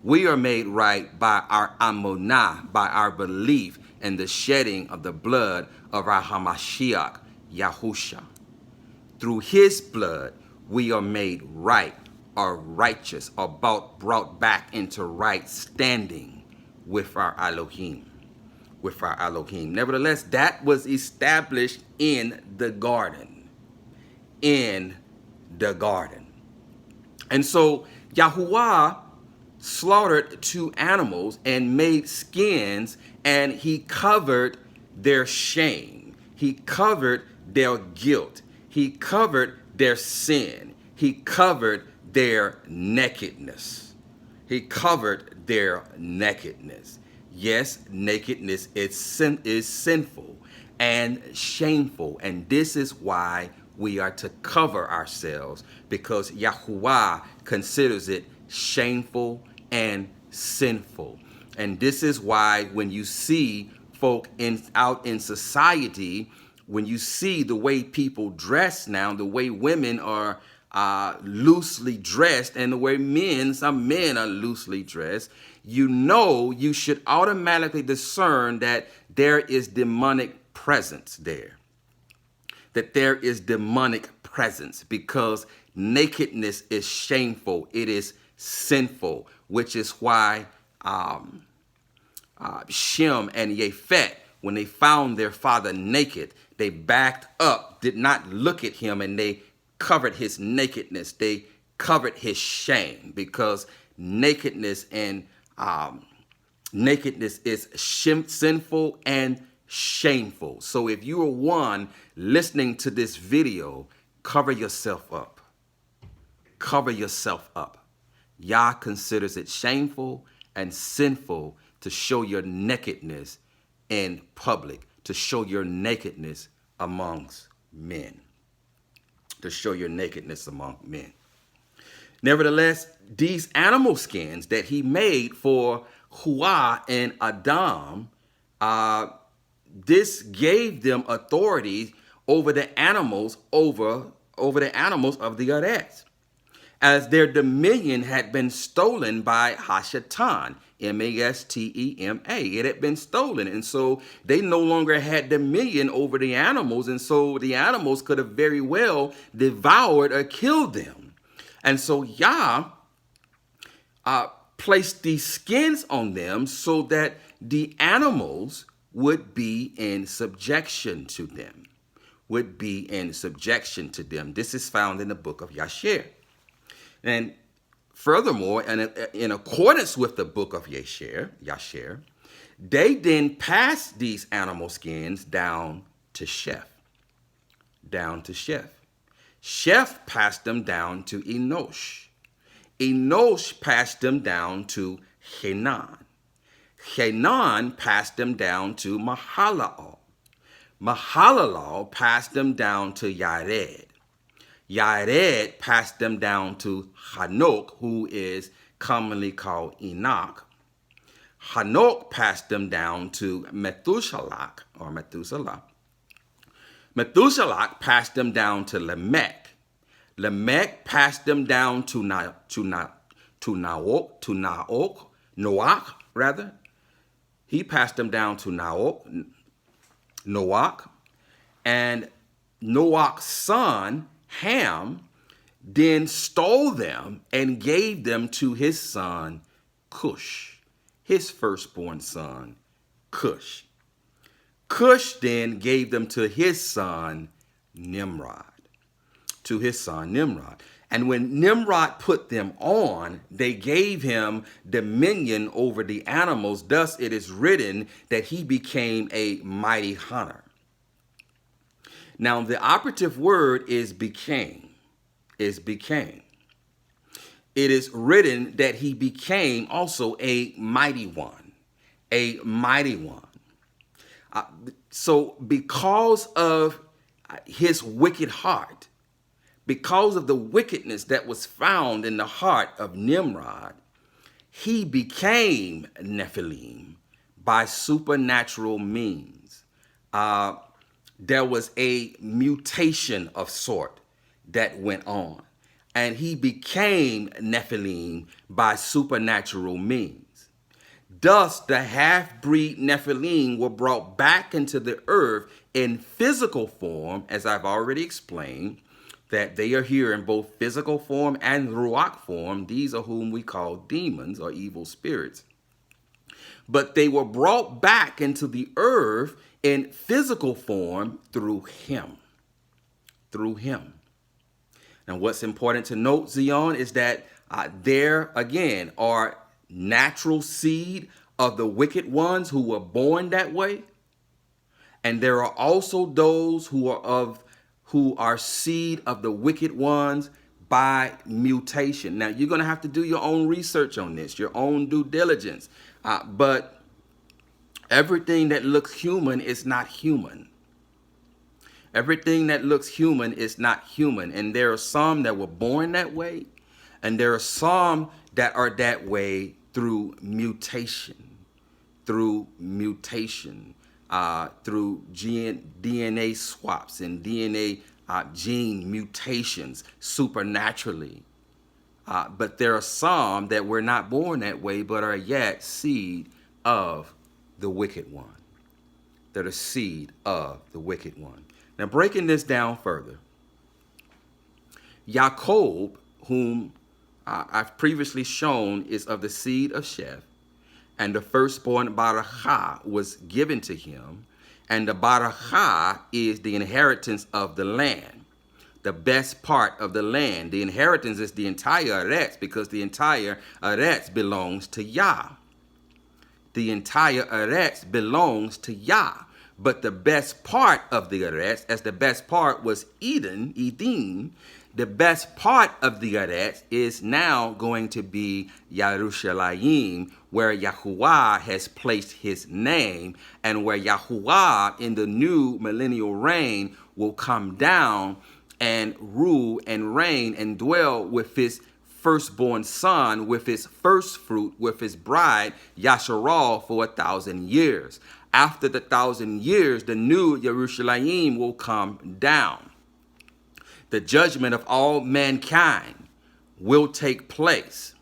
We are made right by our amunah, by our belief in the shedding of the blood of our Hamashiach, Yahusha. Through his blood, we are made right, or righteous, or brought back into right standing with our Elohim. With our Elohim. Nevertheless, that was established in the garden. In the garden. And so Yahuwah slaughtered 2 animals and made skins, and he covered their shame. He covered their guilt. He covered their sin. He covered their nakedness. He covered their nakedness. Yes, nakedness is sinful and shameful, and this is why we are to cover ourselves, because Yahuwah considers it shameful and sinful. And this is why when you see folk out in society, when you see the way people dress now, the way women are loosely dressed, and the way some men are loosely dressed, you should automatically discern that there is demonic presence there. That there is demonic presence, because nakedness is shameful. It is sinful, which is why Shem and Yefet, when they found their father naked, they backed up, did not look at him, and they covered his nakedness. They covered his shame, because nakedness is sinful and shameful. So if you are one listening to this video, cover yourself up. Cover yourself up. Yah considers it shameful and sinful to show your nakedness in public, to show your nakedness amongst men. To show your nakedness among men. Nevertheless, these animal skins that he made for Hua and Adam, this gave them authority over the animals, over the animals of the Eretz, as their dominion had been stolen by Hashatan, M-A-S-T-E-M-A. It had been stolen, and so they no longer had dominion over the animals, and so the animals could have very well devoured or killed them. And so Yah placed these skins on them so that the animals would be in subjection to them. This is found in the book of Yasher. And furthermore, in accordance with the book of Yasher, they then passed these animal skins down to Sheth. Sheth passed them down to Enosh. Enosh passed them down to Hanan. Hanan passed them down to Mahalalel. Mahalalel passed them down to Yared. Yared passed them down to Hanok, who is commonly called Enoch. Hanok passed them down to Methuselah. Methuselah passed them down to Lamech. Lamech passed them down to Noach. He passed them down to Noach. And Noach's son, Ham, then stole them and gave them to his son, Cush, his firstborn son, Cush. Cush then gave them to his son, Nimrod. And when Nimrod put them on, they gave him dominion over the animals. Thus it is written that he became a mighty hunter. Now the operative word is became. It is written that he became also a mighty one. So because of his wicked heart, because of the wickedness that was found in the heart of Nimrod, he became Nephilim by supernatural means. There was a mutation of sort that went on, and he became Nephilim by supernatural means. Thus, the half-breed Nephilim were brought back into the earth in physical form, as I've already explained, that they are here in both physical form and ruach form. These are whom we call demons or evil spirits. But they were brought back into the earth in physical form through him. Through him. Now, what's important to note, Zion, is that there, again, are natural seed of the wicked ones who were born that way. And there are also those who are seed of the wicked ones by mutation. Now, you're going to have to do your own research on this, your own due diligence. But everything that looks human is not human. Everything that looks human is not human. And there are some that were born that way, and there are some that are that way through mutation, through DNA swaps and DNA gene mutations supernaturally. But there are some that were not born that way, but are yet seed of the wicked one. That are seed of the wicked one. Now, breaking this down further, Jacob, whom I've previously shown is of the seed of Sheth, and the firstborn Barakah was given to him, and the Barakah is the inheritance of the land, the best part of the land. The inheritance is the entire Eretz, because the entire Eretz belongs to Yah. The entire Eretz belongs to Yah. But the best part of the Eretz, as the best part was Eden, the best part of the Eretz is now going to be Yerushalayim, where Yahuwah has placed his name, and where Yahuwah in the new millennial reign will come down and rule and reign and dwell with his firstborn son, with his first fruit, with his bride, Yasharal, for 1,000 years. After the 1,000 years, the new Yerushalayim will come down. The judgment of all mankind will take place.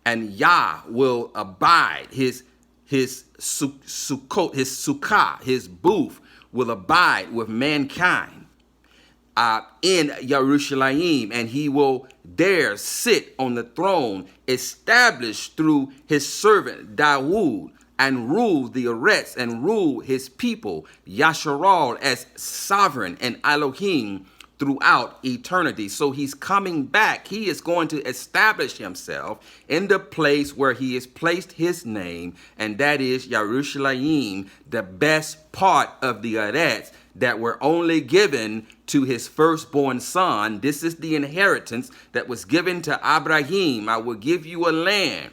And Yah will abide, his sukkot, his sukkah, his booth will abide with mankind in Yerushalayim, and he will there sit on the throne established through his servant Dawood, and rule the Eretz and rule his people, Yasharal, as sovereign and Elohim throughout eternity. So he's coming back. He is going to establish himself in the place where he has placed his name, and that is Yerushalayim, the best part of the Eretz that were only given to his firstborn son. This is the inheritance that was given to Abraham. I will give you a land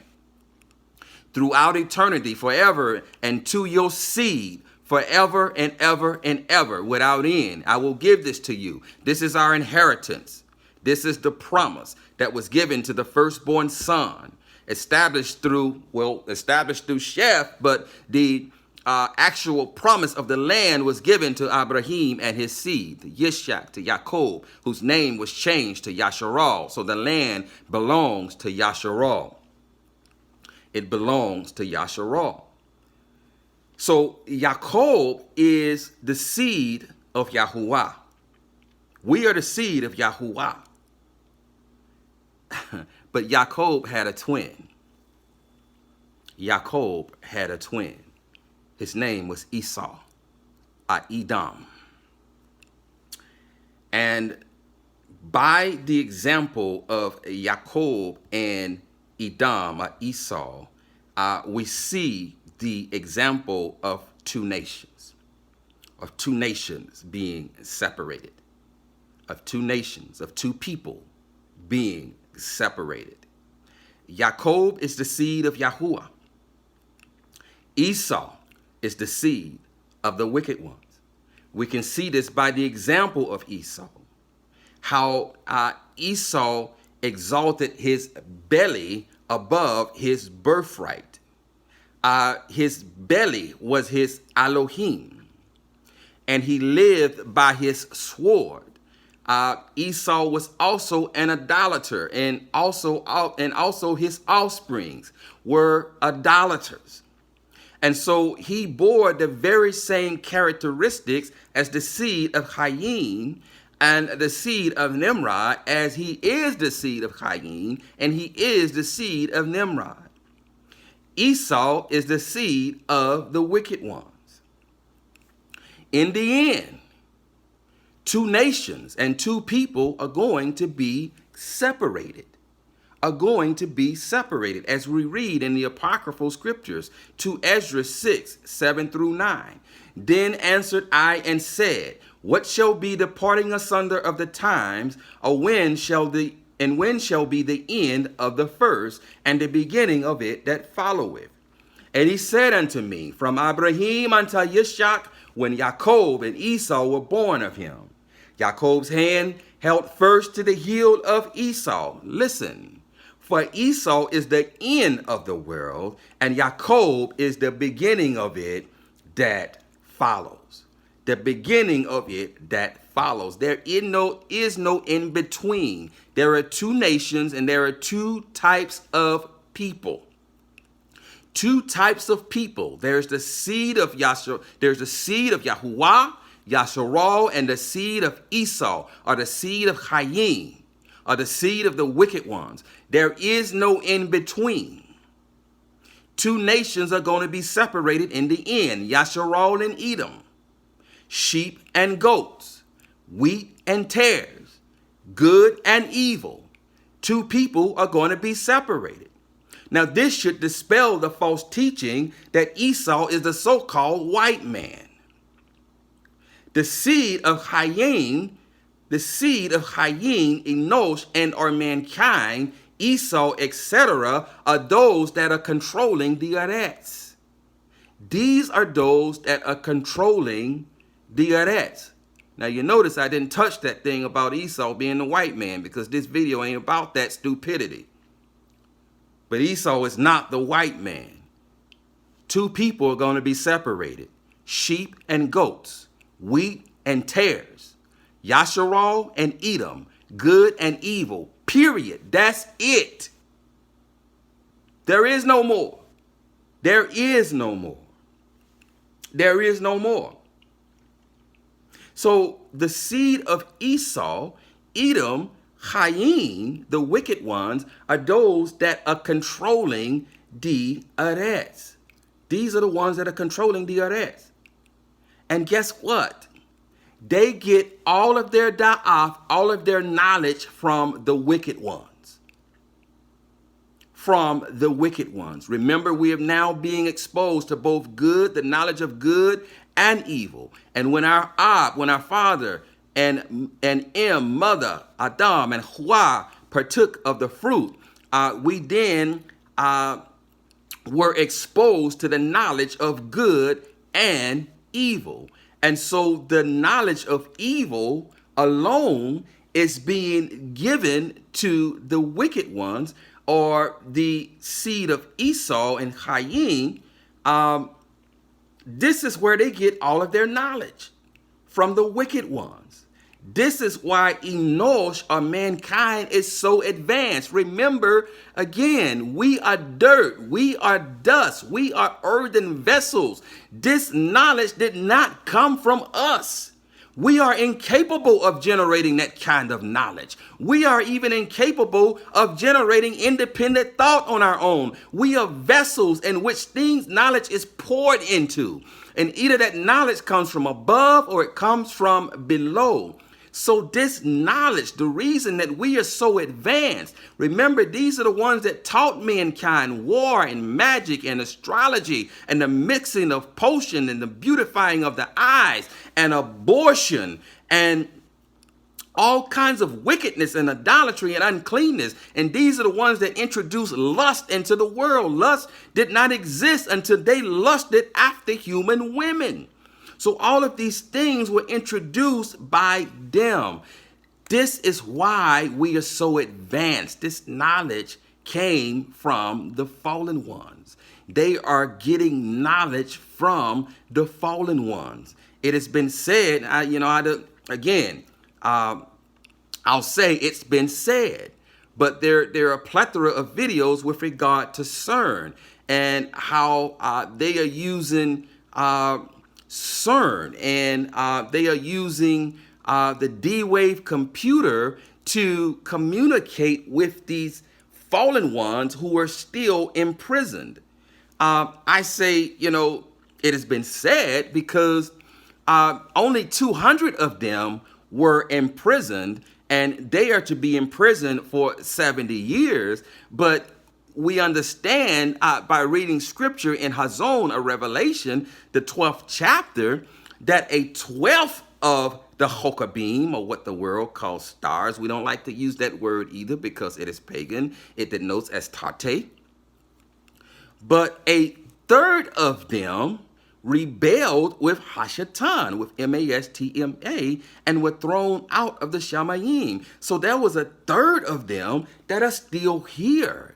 throughout eternity, forever, and to your seed, forever and ever and ever, without end. I will give this to you. This is our inheritance. This is the promise that was given to the firstborn son, established through Sheth, but the actual promise of the land was given to Abraham and his seed, to Yishak, to Jacob, whose name was changed to Yasharal. So the land belongs to Yasharal. It belongs to Yasharal. So Jacob is the seed of Yahuwah. We are the seed of Yahuwah. But Jacob had a twin. Jacob had a twin. His name was Esau, Edom. And by the example of Jacob and Edom, Esau, we see the example of two nations being separated, of two nations, of two people being separated. Jacob is the seed of Yahuwah. Esau is the seed of the wicked ones. We can see this by the example of Esau, how Esau exalted his belly above his birthright. His belly was his Elohim, and he lived by his sword. Esau was also an idolater, and also his offsprings were idolaters. And so he bore the very same characteristics as the seed of Cain and the seed of Nimrod, as he is the seed of Cain and he is the seed of Nimrod. Esau is the seed of the wicked ones. In the end, two nations and two people are going to be separated. As we read in the apocryphal scriptures to Ezra 6, 7 through 9. Then answered I and said, what shall be the parting asunder of the times, or when shall be the end of the first, and the beginning of it that followeth? And he said unto me, from Abraham unto Yishak, when Jacob and Esau were born of him. Jacob's hand held first to the heel of Esau. Listen. For Esau is the end of the world, and Jacob is the beginning of it that follows. The beginning of it that follows. There is no in between. There are two nations, and there are two types of people. Two types of people. There's the seed of there's the seed of Yahuwah, Yasharal, and the seed of Esau, or the seed of Cain, or the seed of the wicked ones. There is no in between. Two nations are going to be separated in the end, Yasharal and Edom, sheep and goats, wheat and tares, good and evil. Two people are going to be separated. Now, this should dispel the false teaching that Esau is the so-called white man. The seed of Cain, Enosh, and or mankind, Esau, etc., are those that are controlling the Arets. These are those that are controlling the Arets. Now, you notice I didn't touch that thing about Esau being the white man, because this video ain't about that stupidity. But Esau is not the white man. Two people are going to be separated. Sheep and goats, wheat and tares, Yasharal and Edom, good and evil, period. That's it. There is no more. There is no more. There is no more. So the seed of Esau, Edom, Cain, the wicked ones, are those that are controlling the Arets. These are the ones that are controlling the Arets. And guess what? They get all of their da'af, all of their knowledge from the wicked ones. From the wicked ones. Remember, we are now being exposed to both good, the knowledge of good and evil. And when our father and mother, Adam, and Hawa partook of the fruit, we then were exposed to the knowledge of good and evil. And so the knowledge of evil alone is being given to the wicked ones, or the seed of Esau and Cain. This is where they get all of their knowledge, from the wicked ones. This is why Enosh, or mankind, is so advanced. Remember, again, we are dirt, we are dust, we are earthen vessels. This knowledge did not come from us. We are incapable of generating that kind of knowledge. We are even incapable of generating independent thought on our own. We are vessels in which things knowledge is poured into. And either that knowledge comes from above or it comes from below. So this knowledge, the reason that we are so advanced, remember, these are the ones that taught mankind war and magic and astrology and the mixing of potion and the beautifying of the eyes and abortion and all kinds of wickedness and idolatry and uncleanness. And these are the ones that introduced lust into the world. Lust did not exist until they lusted after human women. So all of these things were introduced by them. This is why we are so advanced. This knowledge came from the fallen ones. They are getting knowledge from the fallen ones. It has been said, I'll say it's been said, but there are a plethora of videos with regard to CERN and how they are using CERN and they are using the D-Wave computer to communicate with these fallen ones who are still imprisoned. I say, it has been said because only 200 of them were imprisoned, and they are to be imprisoned for 70 years. But we understand by reading scripture in Hazon, a Revelation, the 12th chapter, that a 12th of the Chokabim, or what the world calls stars. We don't like to use that word either because it is pagan. It denotes Astarte. But a third of them rebelled with Hashatan, with Mastma, and were thrown out of the Shamayim. So there was a third of them that are still here.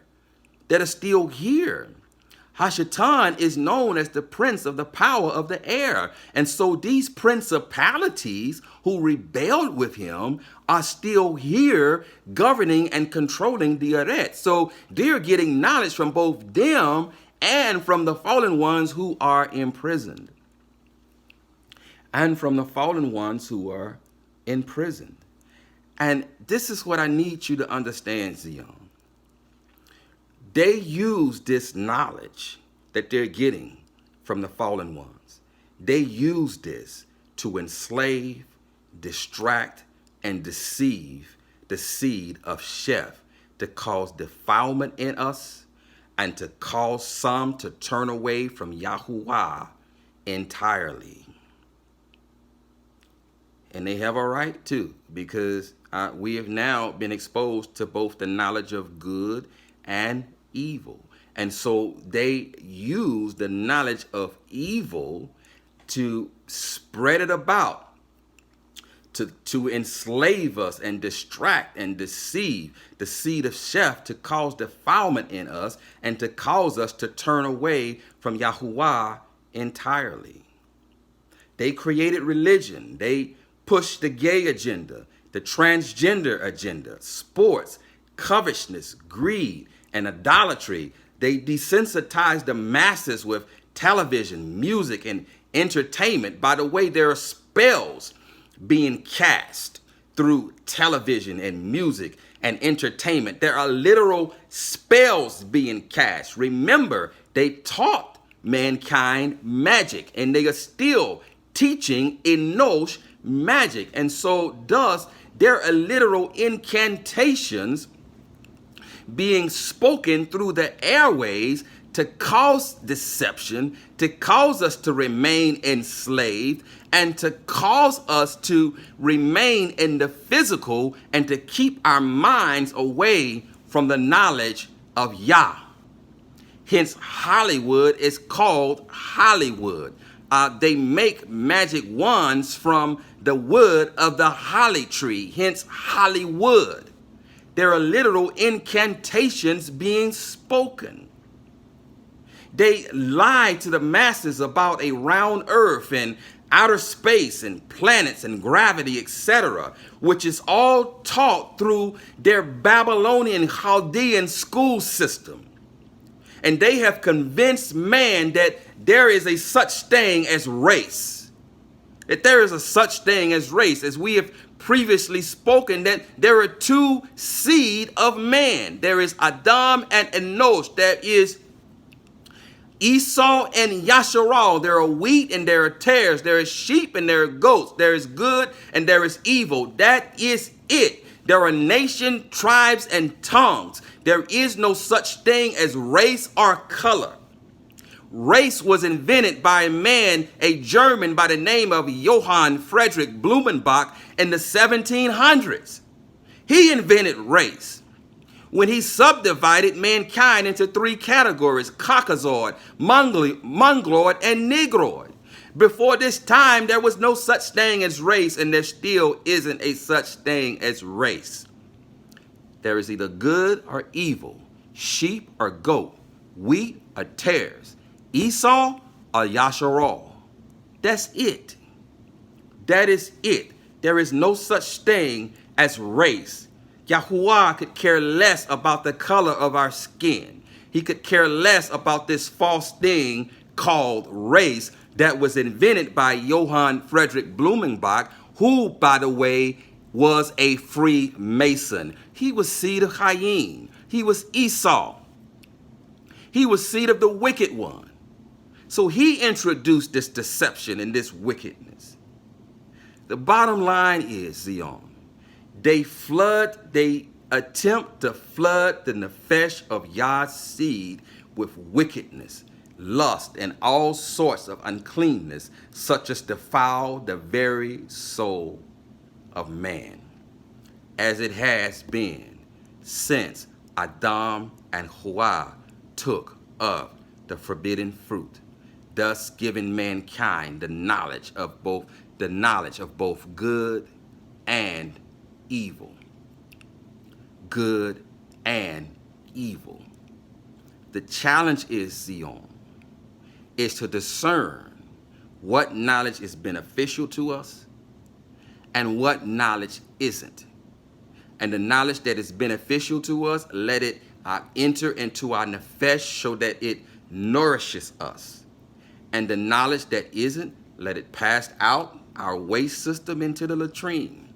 Hashatan is known as the prince of the power of the air. And so these principalities who rebelled with him are still here governing and controlling the Aret. So they're getting knowledge from both them and from the fallen ones who are imprisoned. And this is what I need you to understand, Zion. They use this knowledge that they're getting from the fallen ones. They use this to enslave, distract, and deceive the seed of Sheth, to cause defilement in us and to cause some to turn away from Yahuwah entirely. And they have a right to, because we have now been exposed to both the knowledge of good and evil. And so they use the knowledge of evil to spread it about, to enslave us and distract and deceive the seed of Sheth, to cause defilement in us and to cause us to turn away from Yahuwah entirely. They created religion. They pushed the gay agenda, the transgender agenda, sports, covetousness, greed, and idolatry. They desensitized the masses with television, music, and entertainment. By the way, there are spells being cast through television and music and entertainment. There are literal spells being cast. Remember, they taught mankind magic, and they are still teaching Enosh magic. And so thus, there are literal incantations being spoken through the airways to cause deception, to cause us to remain enslaved, and to cause us to remain in the physical and to keep our minds away from the knowledge of Yah. Hence, Hollywood is called Hollywood. They make magic wands from the wood of the holly tree, hence Hollywood. There are literal incantations being spoken. They lie to the masses about a round earth and outer space and planets and gravity, etc., which is all taught through their Babylonian Chaldean school system. And they have convinced man that there is a such thing as race. That there is a such thing as race, as we have previously spoken, that there are two seed of man. There is Adam and Enosh. There is Esau and Yasharal. There are wheat and there are tares. There is sheep and there are goats. There is good and there is evil. That is it. There are nation, tribes, and tongues. There is no such thing as race or color. Race was invented by a man, a German by the name of Johann Friedrich Blumenbach in the 1700s. He invented race when he subdivided mankind into three categories: Caucasoid, Mongoloid, and Negroid. Before this time, there was no such thing as race, and there still isn't a such thing as race. There is either good or evil, sheep or goat, wheat or tares, Esau or Yasharal. That's it. That is it. There is no such thing as race. Yahuwah could care less about the color of our skin. He could care less about this false thing called race that was invented by Johann Friedrich Blumenbach, who, by the way, was a Freemason. He was seed of Cain. He was Esau. He was seed of the wicked one. So he introduced this deception and this wickedness. The bottom line is, Zion, they attempt to flood the nefesh of Yah's seed with wickedness, lust, and all sorts of uncleanness, such as defile the very soul of man, as it has been since Adam and Hawa took of the forbidden fruit, thus giving mankind the knowledge of both good and evil. Good and evil. The challenge is, Zion, is to discern what knowledge is beneficial to us and what knowledge isn't. And the knowledge that is beneficial to us, let it enter into our nefesh so that it nourishes us. And the knowledge that isn't, let it pass out our waste system into the latrine.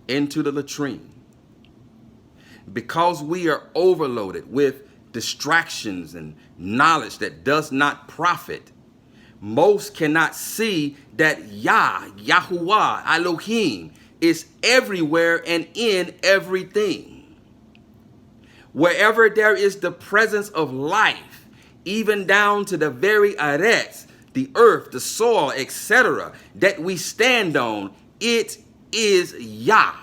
Into the latrine. Because we are overloaded with distractions and knowledge that does not profit, most cannot see that Yahuwah, Elohim, is everywhere and in everything. Wherever there is the presence of life, even down to the very arets, the earth, the soil, etc., that we stand on, it is Yah.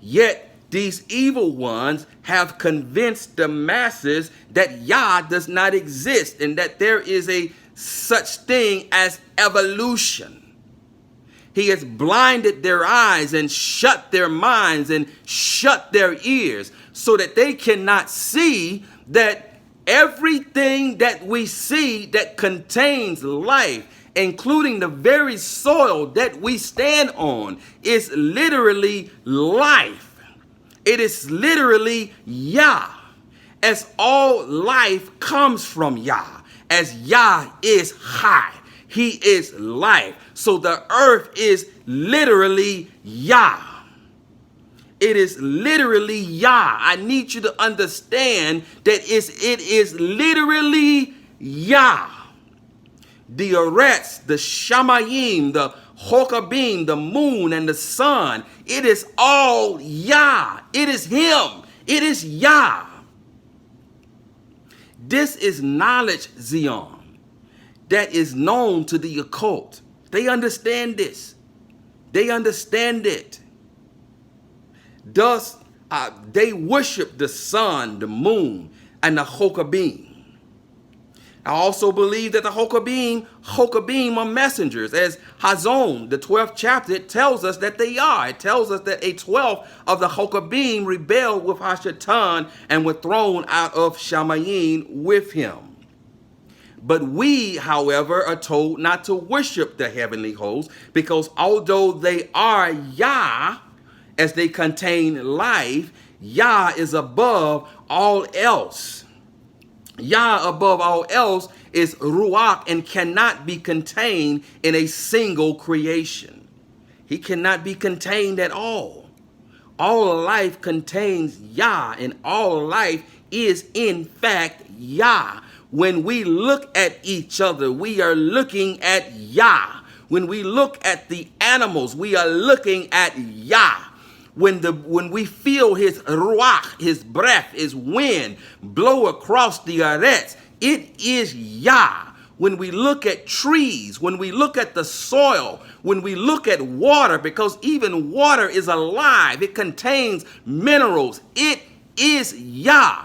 Yet these evil ones have convinced the masses that Yah does not exist and that there is a such thing as evolution. He has blinded their eyes and shut their minds and shut their ears so that they cannot see that everything that we see that contains life, including the very soil that we stand on, is literally life. It is literally Yah, as all life comes from Yah, as Yah is high. He is life. So the earth is literally Yah. It is literally Yah. I need you to understand that it is literally Yah. The Arets, the Shamayim, the Hokabim, the moon and the sun, it is all Yah. It is Him. It is Yah. This is knowledge, Zion, that is known to the occult. They understand this. They understand it. Thus, they worship the sun, the moon, and the Hokabim. I also believe that the Hokabim are messengers, as Hazon, the 12th chapter, it tells us that they are. It tells us that a 12th of the Hokabim rebelled with Hashatan and were thrown out of Shamayim with him. But we, however, are told not to worship the heavenly hosts, because although they are Yah, as they contain life, Yah is above all else. Yah above all else is Ruach and cannot be contained in a single creation. He cannot be contained at all. All life contains Yah, and all life is in fact Yah. When we look at each other, we are looking at Yah. When we look at the animals, we are looking at Yah. When we feel his ruach, his breath, his wind blow across the arets, it is Yah. When we look at trees, when we look at the soil, when we look at water, because even water is alive, it contains minerals, it is Yah.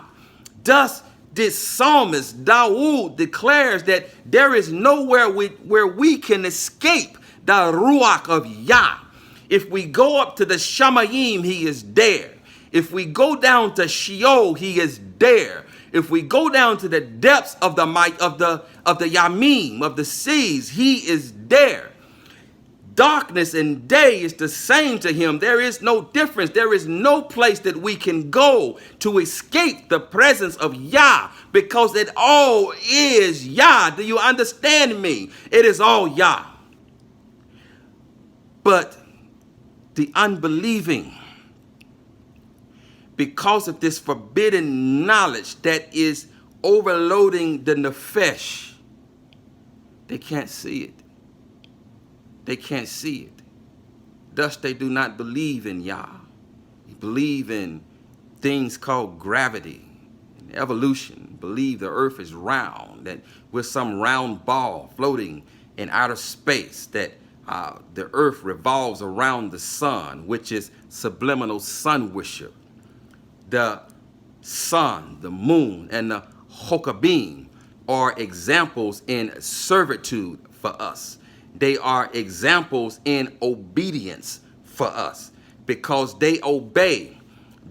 Thus, this psalmist, Dawood, declares that there is nowhere where we can escape the Ruach of Yah. If we go up to the Shamayim, he is there. If we go down to Sheol, he is there. If we go down to the depths of the might of the Yamim, of the seas, he is there. Darkness and day is the same to him. There is no difference. There is no place that we can go to escape the presence of Yah, because it all is Yah. Do you understand me? It is all Yah. But the unbelieving, because of this forbidden knowledge that is overloading the nefesh, they can't see it. They can't see it. Thus they do not believe in Yah. They believe in things called gravity and evolution. Believe the earth is round, that we're some round ball floating in outer space, that the earth revolves around the sun, which is subliminal sun worship. The sun, the moon, and the Hokabim are examples in servitude for us. They are examples in obedience for us, because they obey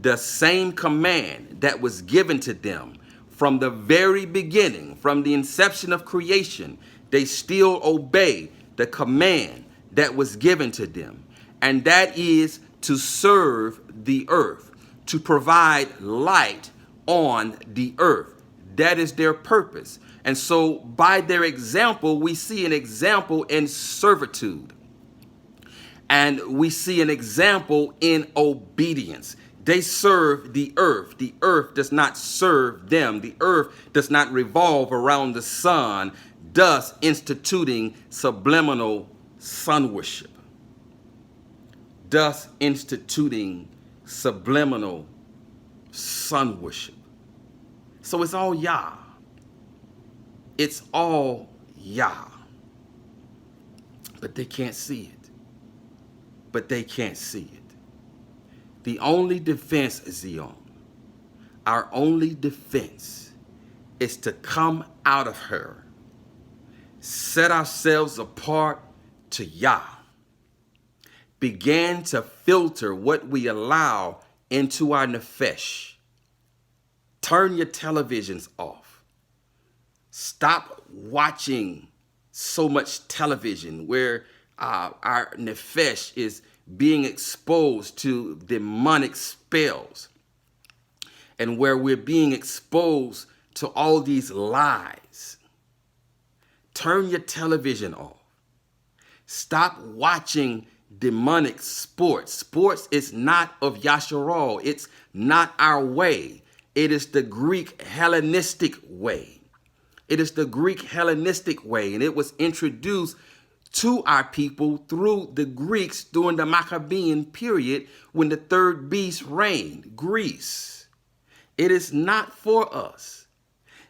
the same command that was given to them from the very beginning, from the inception of creation. They still obey the command that was given to them, and that is to serve the earth, to provide light on the earth. That is their purpose. And so by their example, we see an example in servitude. And we see an example in obedience. They serve the earth. The earth does not serve them. The earth does not revolve around the sun, thus instituting subliminal sun worship. Thus instituting subliminal sun worship. So it's all Yah. It's all Yah. But they can't see it. But they can't see it. The only defense, Zion, our only defense is to come out of her, set ourselves apart to Yah, begin to filter what we allow into our nefesh. Turn your televisions off. Stop watching so much television where our nefesh is being exposed to demonic spells, and where we're being exposed to all these lies. Turn your television off. Stop watching demonic sports. Sports is not of Yasharal. It's not our way. It is the Greek Hellenistic way. It is the Greek Hellenistic way, and it was introduced to our people through the Greeks during the Maccabean period when the third beast reigned, Greece. It is not for us.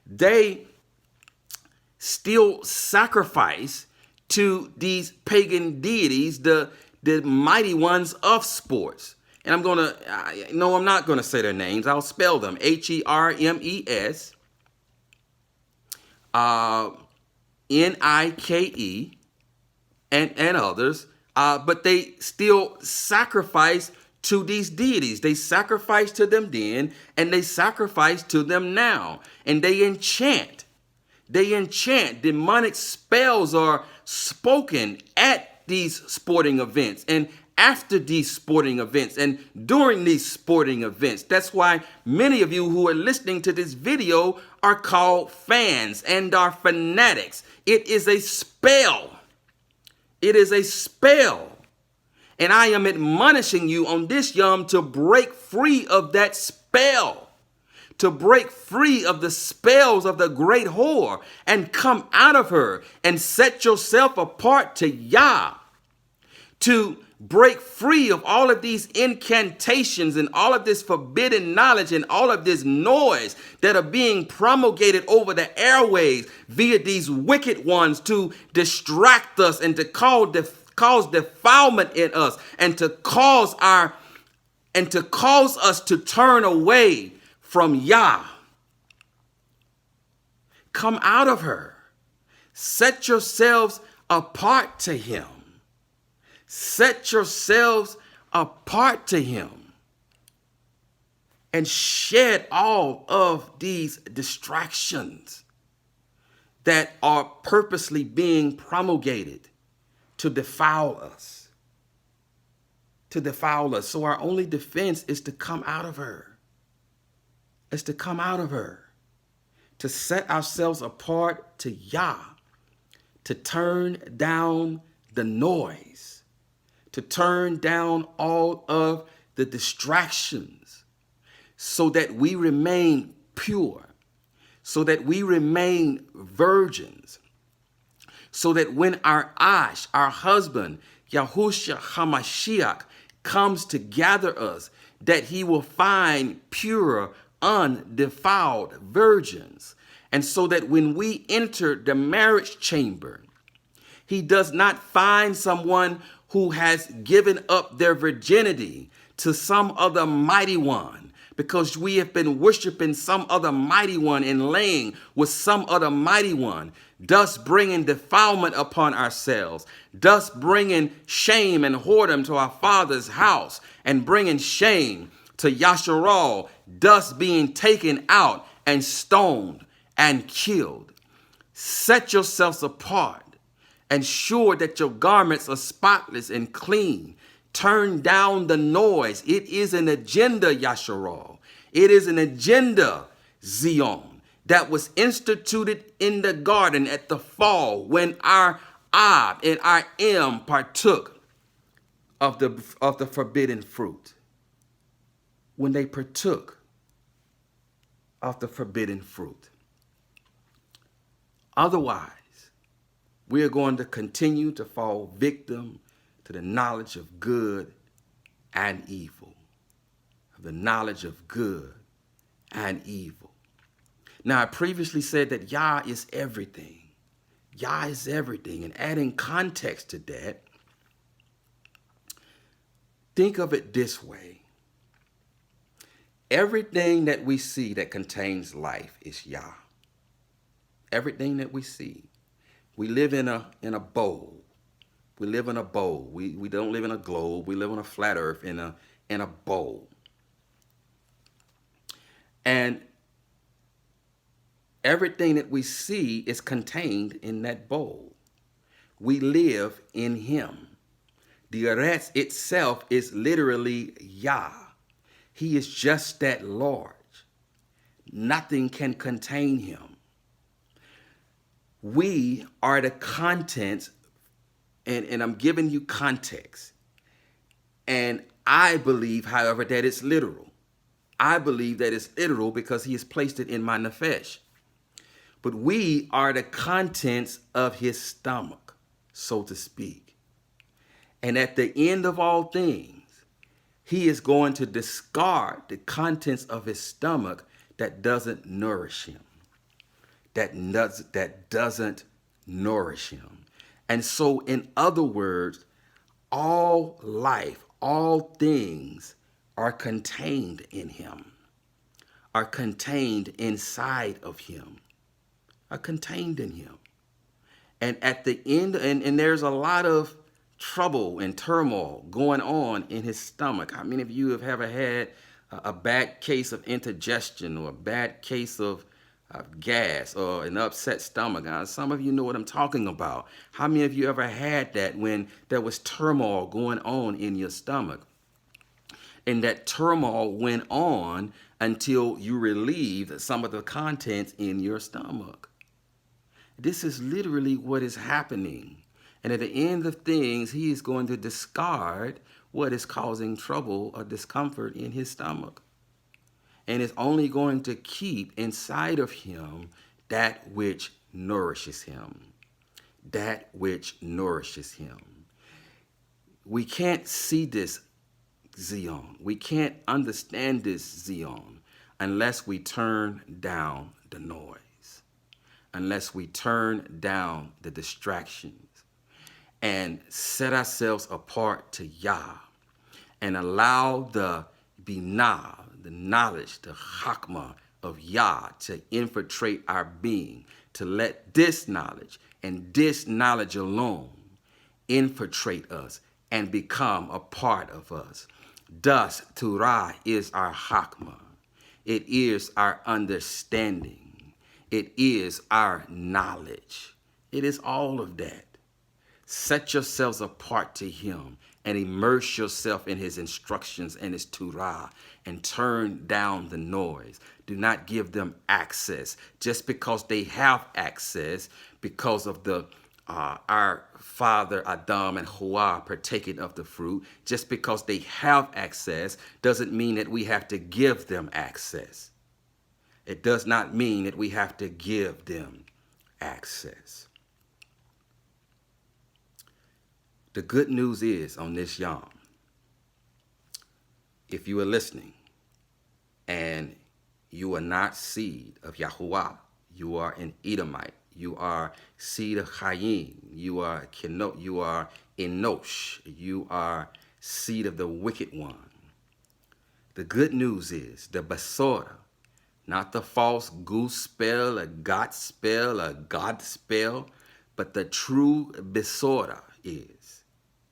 They still sacrifice to these pagan deities, the mighty ones of sports. And I'm not going to say their names. I'll spell them. Hermes. Nike and others, but they still sacrifice to these deities. They sacrifice to them then, and they sacrifice to them now, and they enchant. Demonic spells are spoken at these sporting events and after these sporting events and during these sporting events. That's why many of you who are listening to this video are called fans and are fanatics. It is a spell. It is a spell. And I am admonishing you on this Yom to break free of that spell, to break free of the spells of the great whore and come out of her and set yourself apart to Yah, to break free of all of these incantations and all of this forbidden knowledge and all of this noise that are being promulgated over the airways via these wicked ones to distract us and to cause defilement in us and to cause us to turn away from Yah. Come out of her. Set yourselves apart to him. Set yourselves apart to him. And shed all of these distractions that are purposely being promulgated to defile us. To defile us. So our only defense is to come out of her. Is to come out of her. To set ourselves apart to Yah. To turn down the noise. To turn down all of the distractions. So that we remain pure. So that we remain virgins. So that when our Ash, our husband, Yahushua HaMashiach, comes to gather us, that he will find pure, undefiled virgins. And so that when we enter the marriage chamber, he does not find someone who has given up their virginity to some other mighty one, because we have been worshiping some other mighty one and laying with some other mighty one, thus bringing defilement upon ourselves, thus bringing shame and whoredom to our Father's house, and bringing shame to Yasharal, thus being taken out and stoned and killed. Set yourselves apart. Ensure that your garments are spotless and clean. Turn down the noise. It is an agenda, Yasharal. It is an agenda, Zion, that was instituted in the garden at the fall when our Ab and our Em partook of the forbidden fruit. When they partook of the forbidden fruit. Otherwise, we are going to continue to fall victim to the knowledge of good and evil. The knowledge of good and evil. Now, I previously said that Yah is everything. Yah is everything. And adding context to that, think of it this way. Everything that we see that contains life is Yah. Everything that we see. We live in a bowl. We live in a bowl. We don't live in a globe. We live on a flat earth in a bowl. And everything that we see is contained in that bowl. We live in him. The Eretz itself is literally Yah. He is just that large. Nothing can contain him. We are the contents, and I'm giving you context. And I believe, however, that it's literal. I believe that it's literal because he has placed it in my nefesh. But we are the contents of his stomach, so to speak. And at the end of all things, he is going to discard the contents of his stomach that doesn't nourish him. That doesn't nourish him. And so, in other words, all life, all things are contained in him, are contained inside of him, are contained in him. And at the end, and there's a lot of trouble and turmoil going on in his stomach. How many of you have ever had a bad case of indigestion or a bad case of gas or an upset stomach? Some of you know what I'm talking about. How many of you ever had that when there was turmoil going on in your stomach? And that turmoil went on until you relieved some of the contents in your stomach. This is literally what is happening. And at the end of things, he is going to discard what is causing trouble or discomfort in his stomach. And is only going to keep inside of him that which nourishes him. That which nourishes him. We can't see this, Zion. We can't understand this, Zion, unless we turn down the noise. Unless we turn down the distractions. And set ourselves apart to Yah. And allow the binah, the knowledge, the chakmah of Yah to infiltrate our being, to let this knowledge and this knowledge alone infiltrate us and become a part of us. Thus, Torah is our Hakmah. It is our understanding. It is our knowledge. It is all of that. Set yourselves apart to him and immerse yourself in his instructions and his Torah and turn down the noise. Do not give them access just because they have access because of our father Adam and Hawa partaking of the fruit. Just because they have access doesn't mean that we have to give them access. It does not mean that we have to give them access. The good news is on this Yom, if you are listening and you are not seed of Yahuwah, you are an Edomite, you are seed of Chaim, you are Enosh, you are seed of the wicked one. The good news is the Basora, not the false goose spell, a God spell, a God spell, but the true Basora is.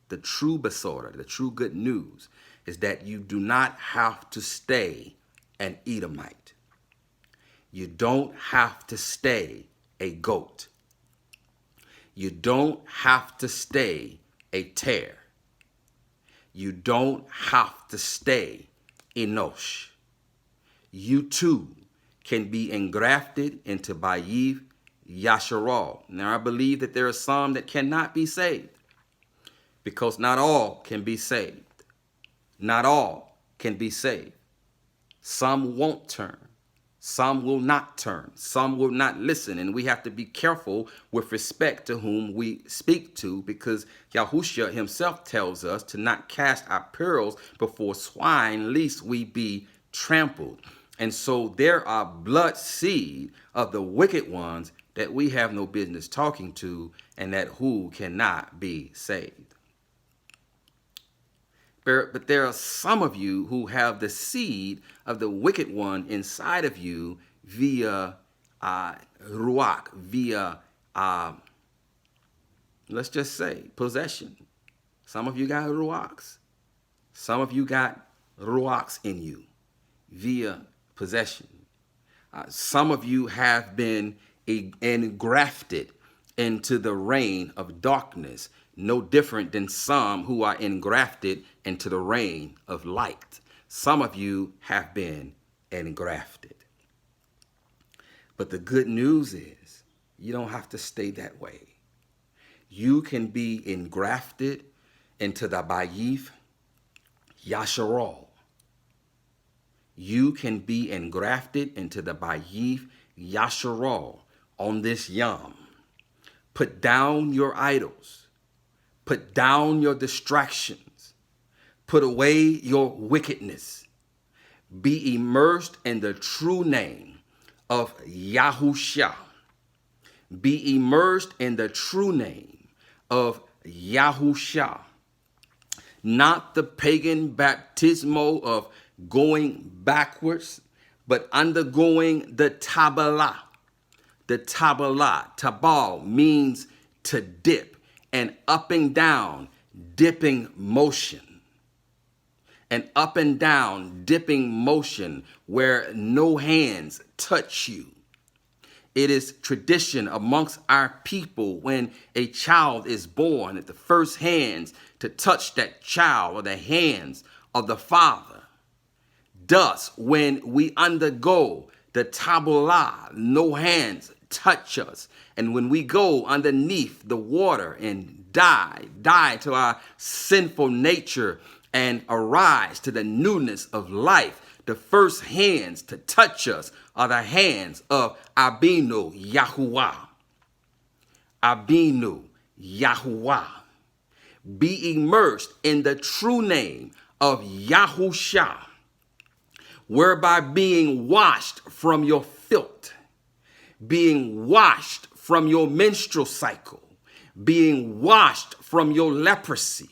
The true Basora, the true good news, is that you do not have to stay an Edomite. You don't have to stay a goat. You don't have to stay a tear. You don't have to stay Enosh. You too can be engrafted into Bayiv Yasharal. Now I believe that there are some that cannot be saved, because not all can be saved. Not all can be saved. Some won't turn. Some will not turn. Some will not listen. And we have to be careful with respect to whom we speak to, because Yahushua himself tells us to not cast our pearls before swine, lest we be trampled. And so there are blood seed of the wicked ones that we have no business talking to, and that who cannot be saved. But there are some of you who have the seed of the wicked one inside of you via ruach, via, let's just say, possession. Some of you got ruachs. Some of you got ruachs in you via possession. Some of you have been engrafted into the reign of darkness, no different than some who are engrafted into the reign of light. Some of you have been engrafted. But the good news is you don't have to stay that way. You can be engrafted into the Bayiv Yasharal. You can be engrafted into the Bayiv Yasharal on this Yom. Put down your idols. Put down your distractions. Put away your wickedness. Be immersed in the true name of Yahushua. Be immersed in the true name of Yahushua. Not the pagan baptismo of going backwards, but undergoing the Tabbalah. The Tabbalah, Tabal, means to dip. An up and down dipping motion. An up and down dipping motion where no hands touch you. It is tradition amongst our people when a child is born that the first hands to touch that child are the hands of the father. Thus, when we undergo the Tabbalah, no hands touch us. And when we go underneath the water and die to our sinful nature and arise to the newness of life, the first hands to touch us are the hands of Abinu Yahuwah. Abinu Yahuwah. Be immersed in the true name of Yahushua, whereby being washed from your filth, being washed from your menstrual cycle, being washed from your leprosy,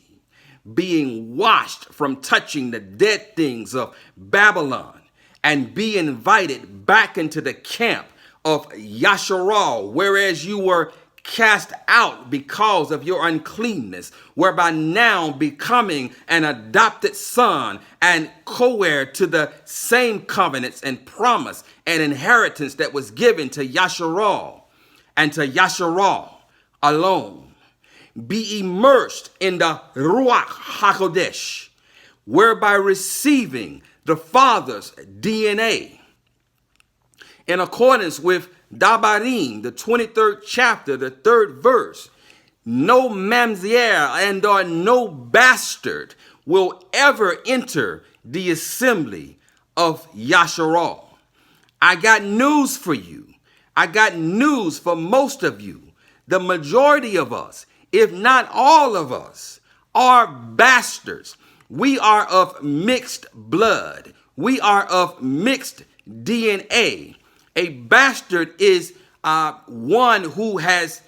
being washed from touching the dead things of Babylon, and be invited back into the camp of Yasharal, whereas you were cast out because of your uncleanness, whereby now becoming an adopted son and co-heir to the same covenants and promise and inheritance that was given to Yasharal and to Yasharal alone. Be immersed in the Ruach HaKodesh, whereby receiving the Father's DNA. In accordance with Dabarim, the 23rd chapter, the 3rd verse, no mamzer and or no bastard will ever enter the assembly of Yasharal. I got news for you. I got news for most of you. The majority of us, if not all of us, are bastards. We are of mixed blood. We are of mixed DNA. A bastard is one who has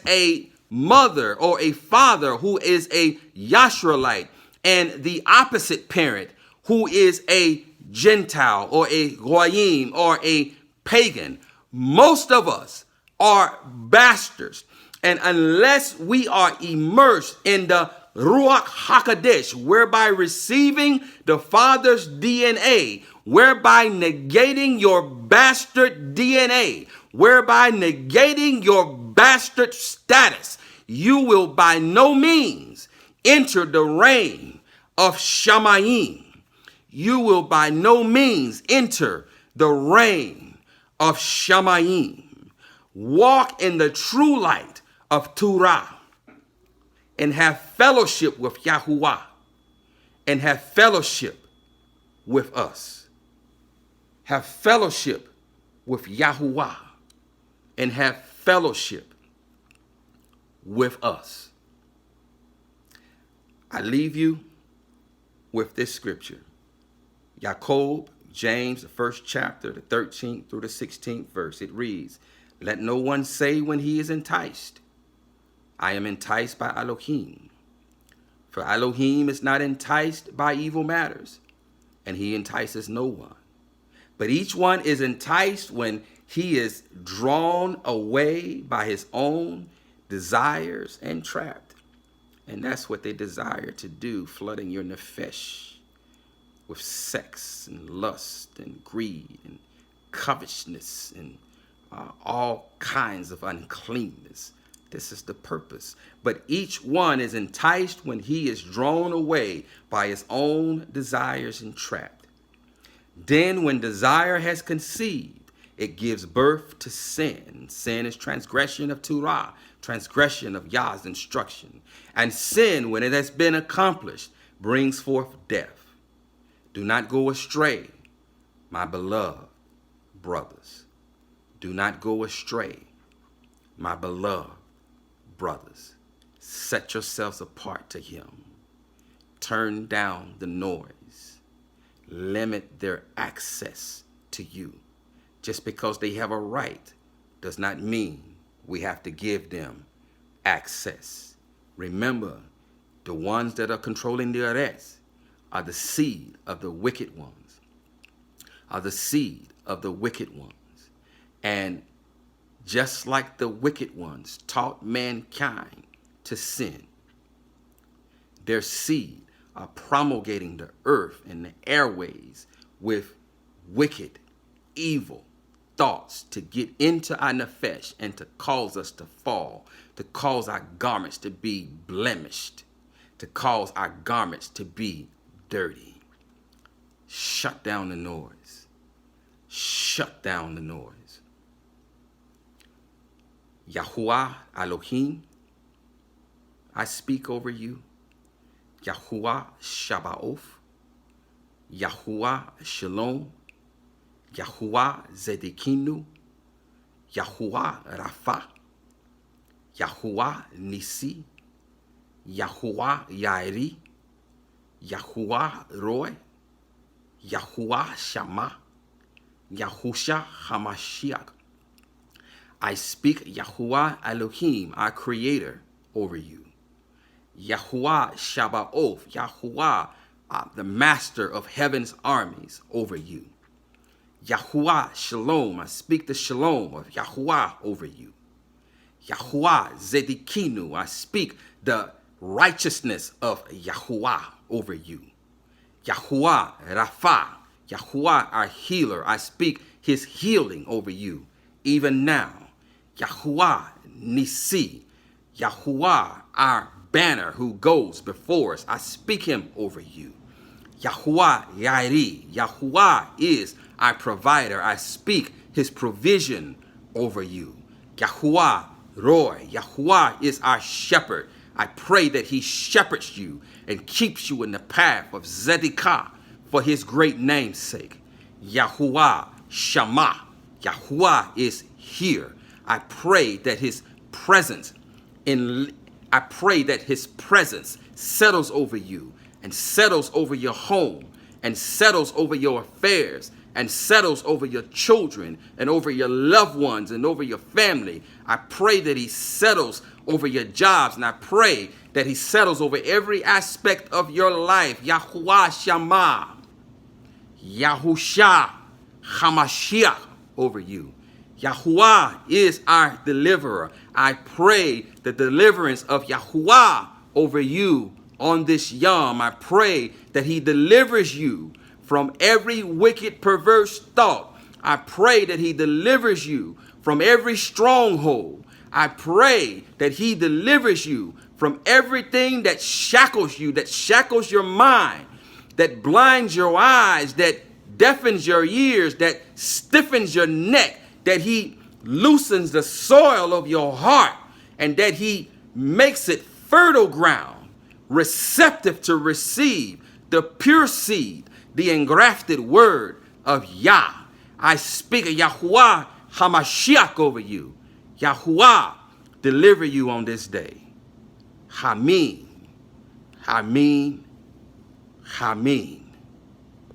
a mother or a father who is a Yashralite, and the opposite parent who is a Gentile or a Goyim or a pagan. Most of us are bastards. And unless we are immersed in the Ruach HaKodesh, whereby receiving the Father's DNA, whereby negating your bastard DNA, whereby negating your bastard status, you will by no means enter the reign of Shamayim. You will by no means enter the reign of Shamayim. Walk in the true light of Torah and have fellowship with Yahuwah and have fellowship with us. Have fellowship with Yahuwah and have fellowship with us. I leave you with this scripture. Jacob, James, the 1st chapter, the 13th through the 16th verse. It reads, "Let no one say when he is enticed, I am enticed by Elohim. For Elohim is not enticed by evil matters, and he entices no one. But each one is enticed when he is drawn away by his own desires and trapped." And that's what they desire to do, flooding your nefesh with sex and lust and greed and covetousness and all kinds of uncleanness. This is the purpose. But each one is enticed when he is drawn away by his own desires and trapped. Then when desire has conceived, it gives birth to sin. Sin is transgression of Torah, transgression of Yah's instruction. And sin, when it has been accomplished, brings forth death. Do not go astray, my beloved brothers. Do not go astray, my beloved brothers. Set yourselves apart to him. Turn down the noise. Limit their access to you. Just because they have a right does not mean we have to give them access. Remember, the ones that are controlling the arrest are the seed of the wicked ones. Are the seed of the wicked ones. And just like the wicked ones taught mankind to sin, their seed are promulgating the earth and the airways with wicked, evil thoughts to get into our nefesh and to cause us to fall, to cause our garments to be blemished, to cause our garments to be dirty. Shut down the noise. Shut down the noise. Yahuwah Elohim, I speak over you. Yahuwah Shabbaoth, Yahuwah Shalom, Yahuwah Zedekinu, Yahuwah Rapha, Yahuwah Nisi, Yahuwah Yairi, Yahuwah Roy, Yahuwah Shammah, Yahusha Hamashiach. I speak Yahuwah Elohim, our creator, over you. Yahuwah Shabbaoth, Yahuwah the master of heaven's armies over you. Yahuwah Shalom, I speak the shalom of Yahuwah over you. Yahuwah Zedekinu, I speak the righteousness of Yahuwah over you. Yahuwah Rapha, Yahuwah our healer, I speak his healing over you, even now. Yahuwah Nisi, Yahuwah our banner who goes before us, I speak him over you. Yahuwah Yairi, Yahuwah is our provider, I speak his provision over you. Yahuwah Roy, Yahuwah is our shepherd, I pray that he shepherds you and keeps you in the path of Zedekah for his great name's sake. Yahuwah Shammah, Yahuwah is here. I pray that his presence settles over you and settles over your home and settles over your affairs and settles over your children and over your loved ones and over your family. I pray that he settles over your jobs, and I pray that he settles over every aspect of your life. Yahuwah Shammah, Yahusha Hamashiach over you. Yahuwah is our deliverer. I pray the deliverance of Yahuwah over you on this Yom. I pray that he delivers you from every wicked, perverse thought. I pray that he delivers you from every stronghold. I pray that he delivers you from everything that shackles you, that shackles your mind, that blinds your eyes, that deafens your ears, that stiffens your neck, that he loosens the soil of your heart, and that he makes it fertile ground, receptive to receive the pure seed, the engrafted word of Yah. I speak of Yahuwah Hamashiach over you. Yahuwah deliver you on this day. Hameen, Hameen, Hameen.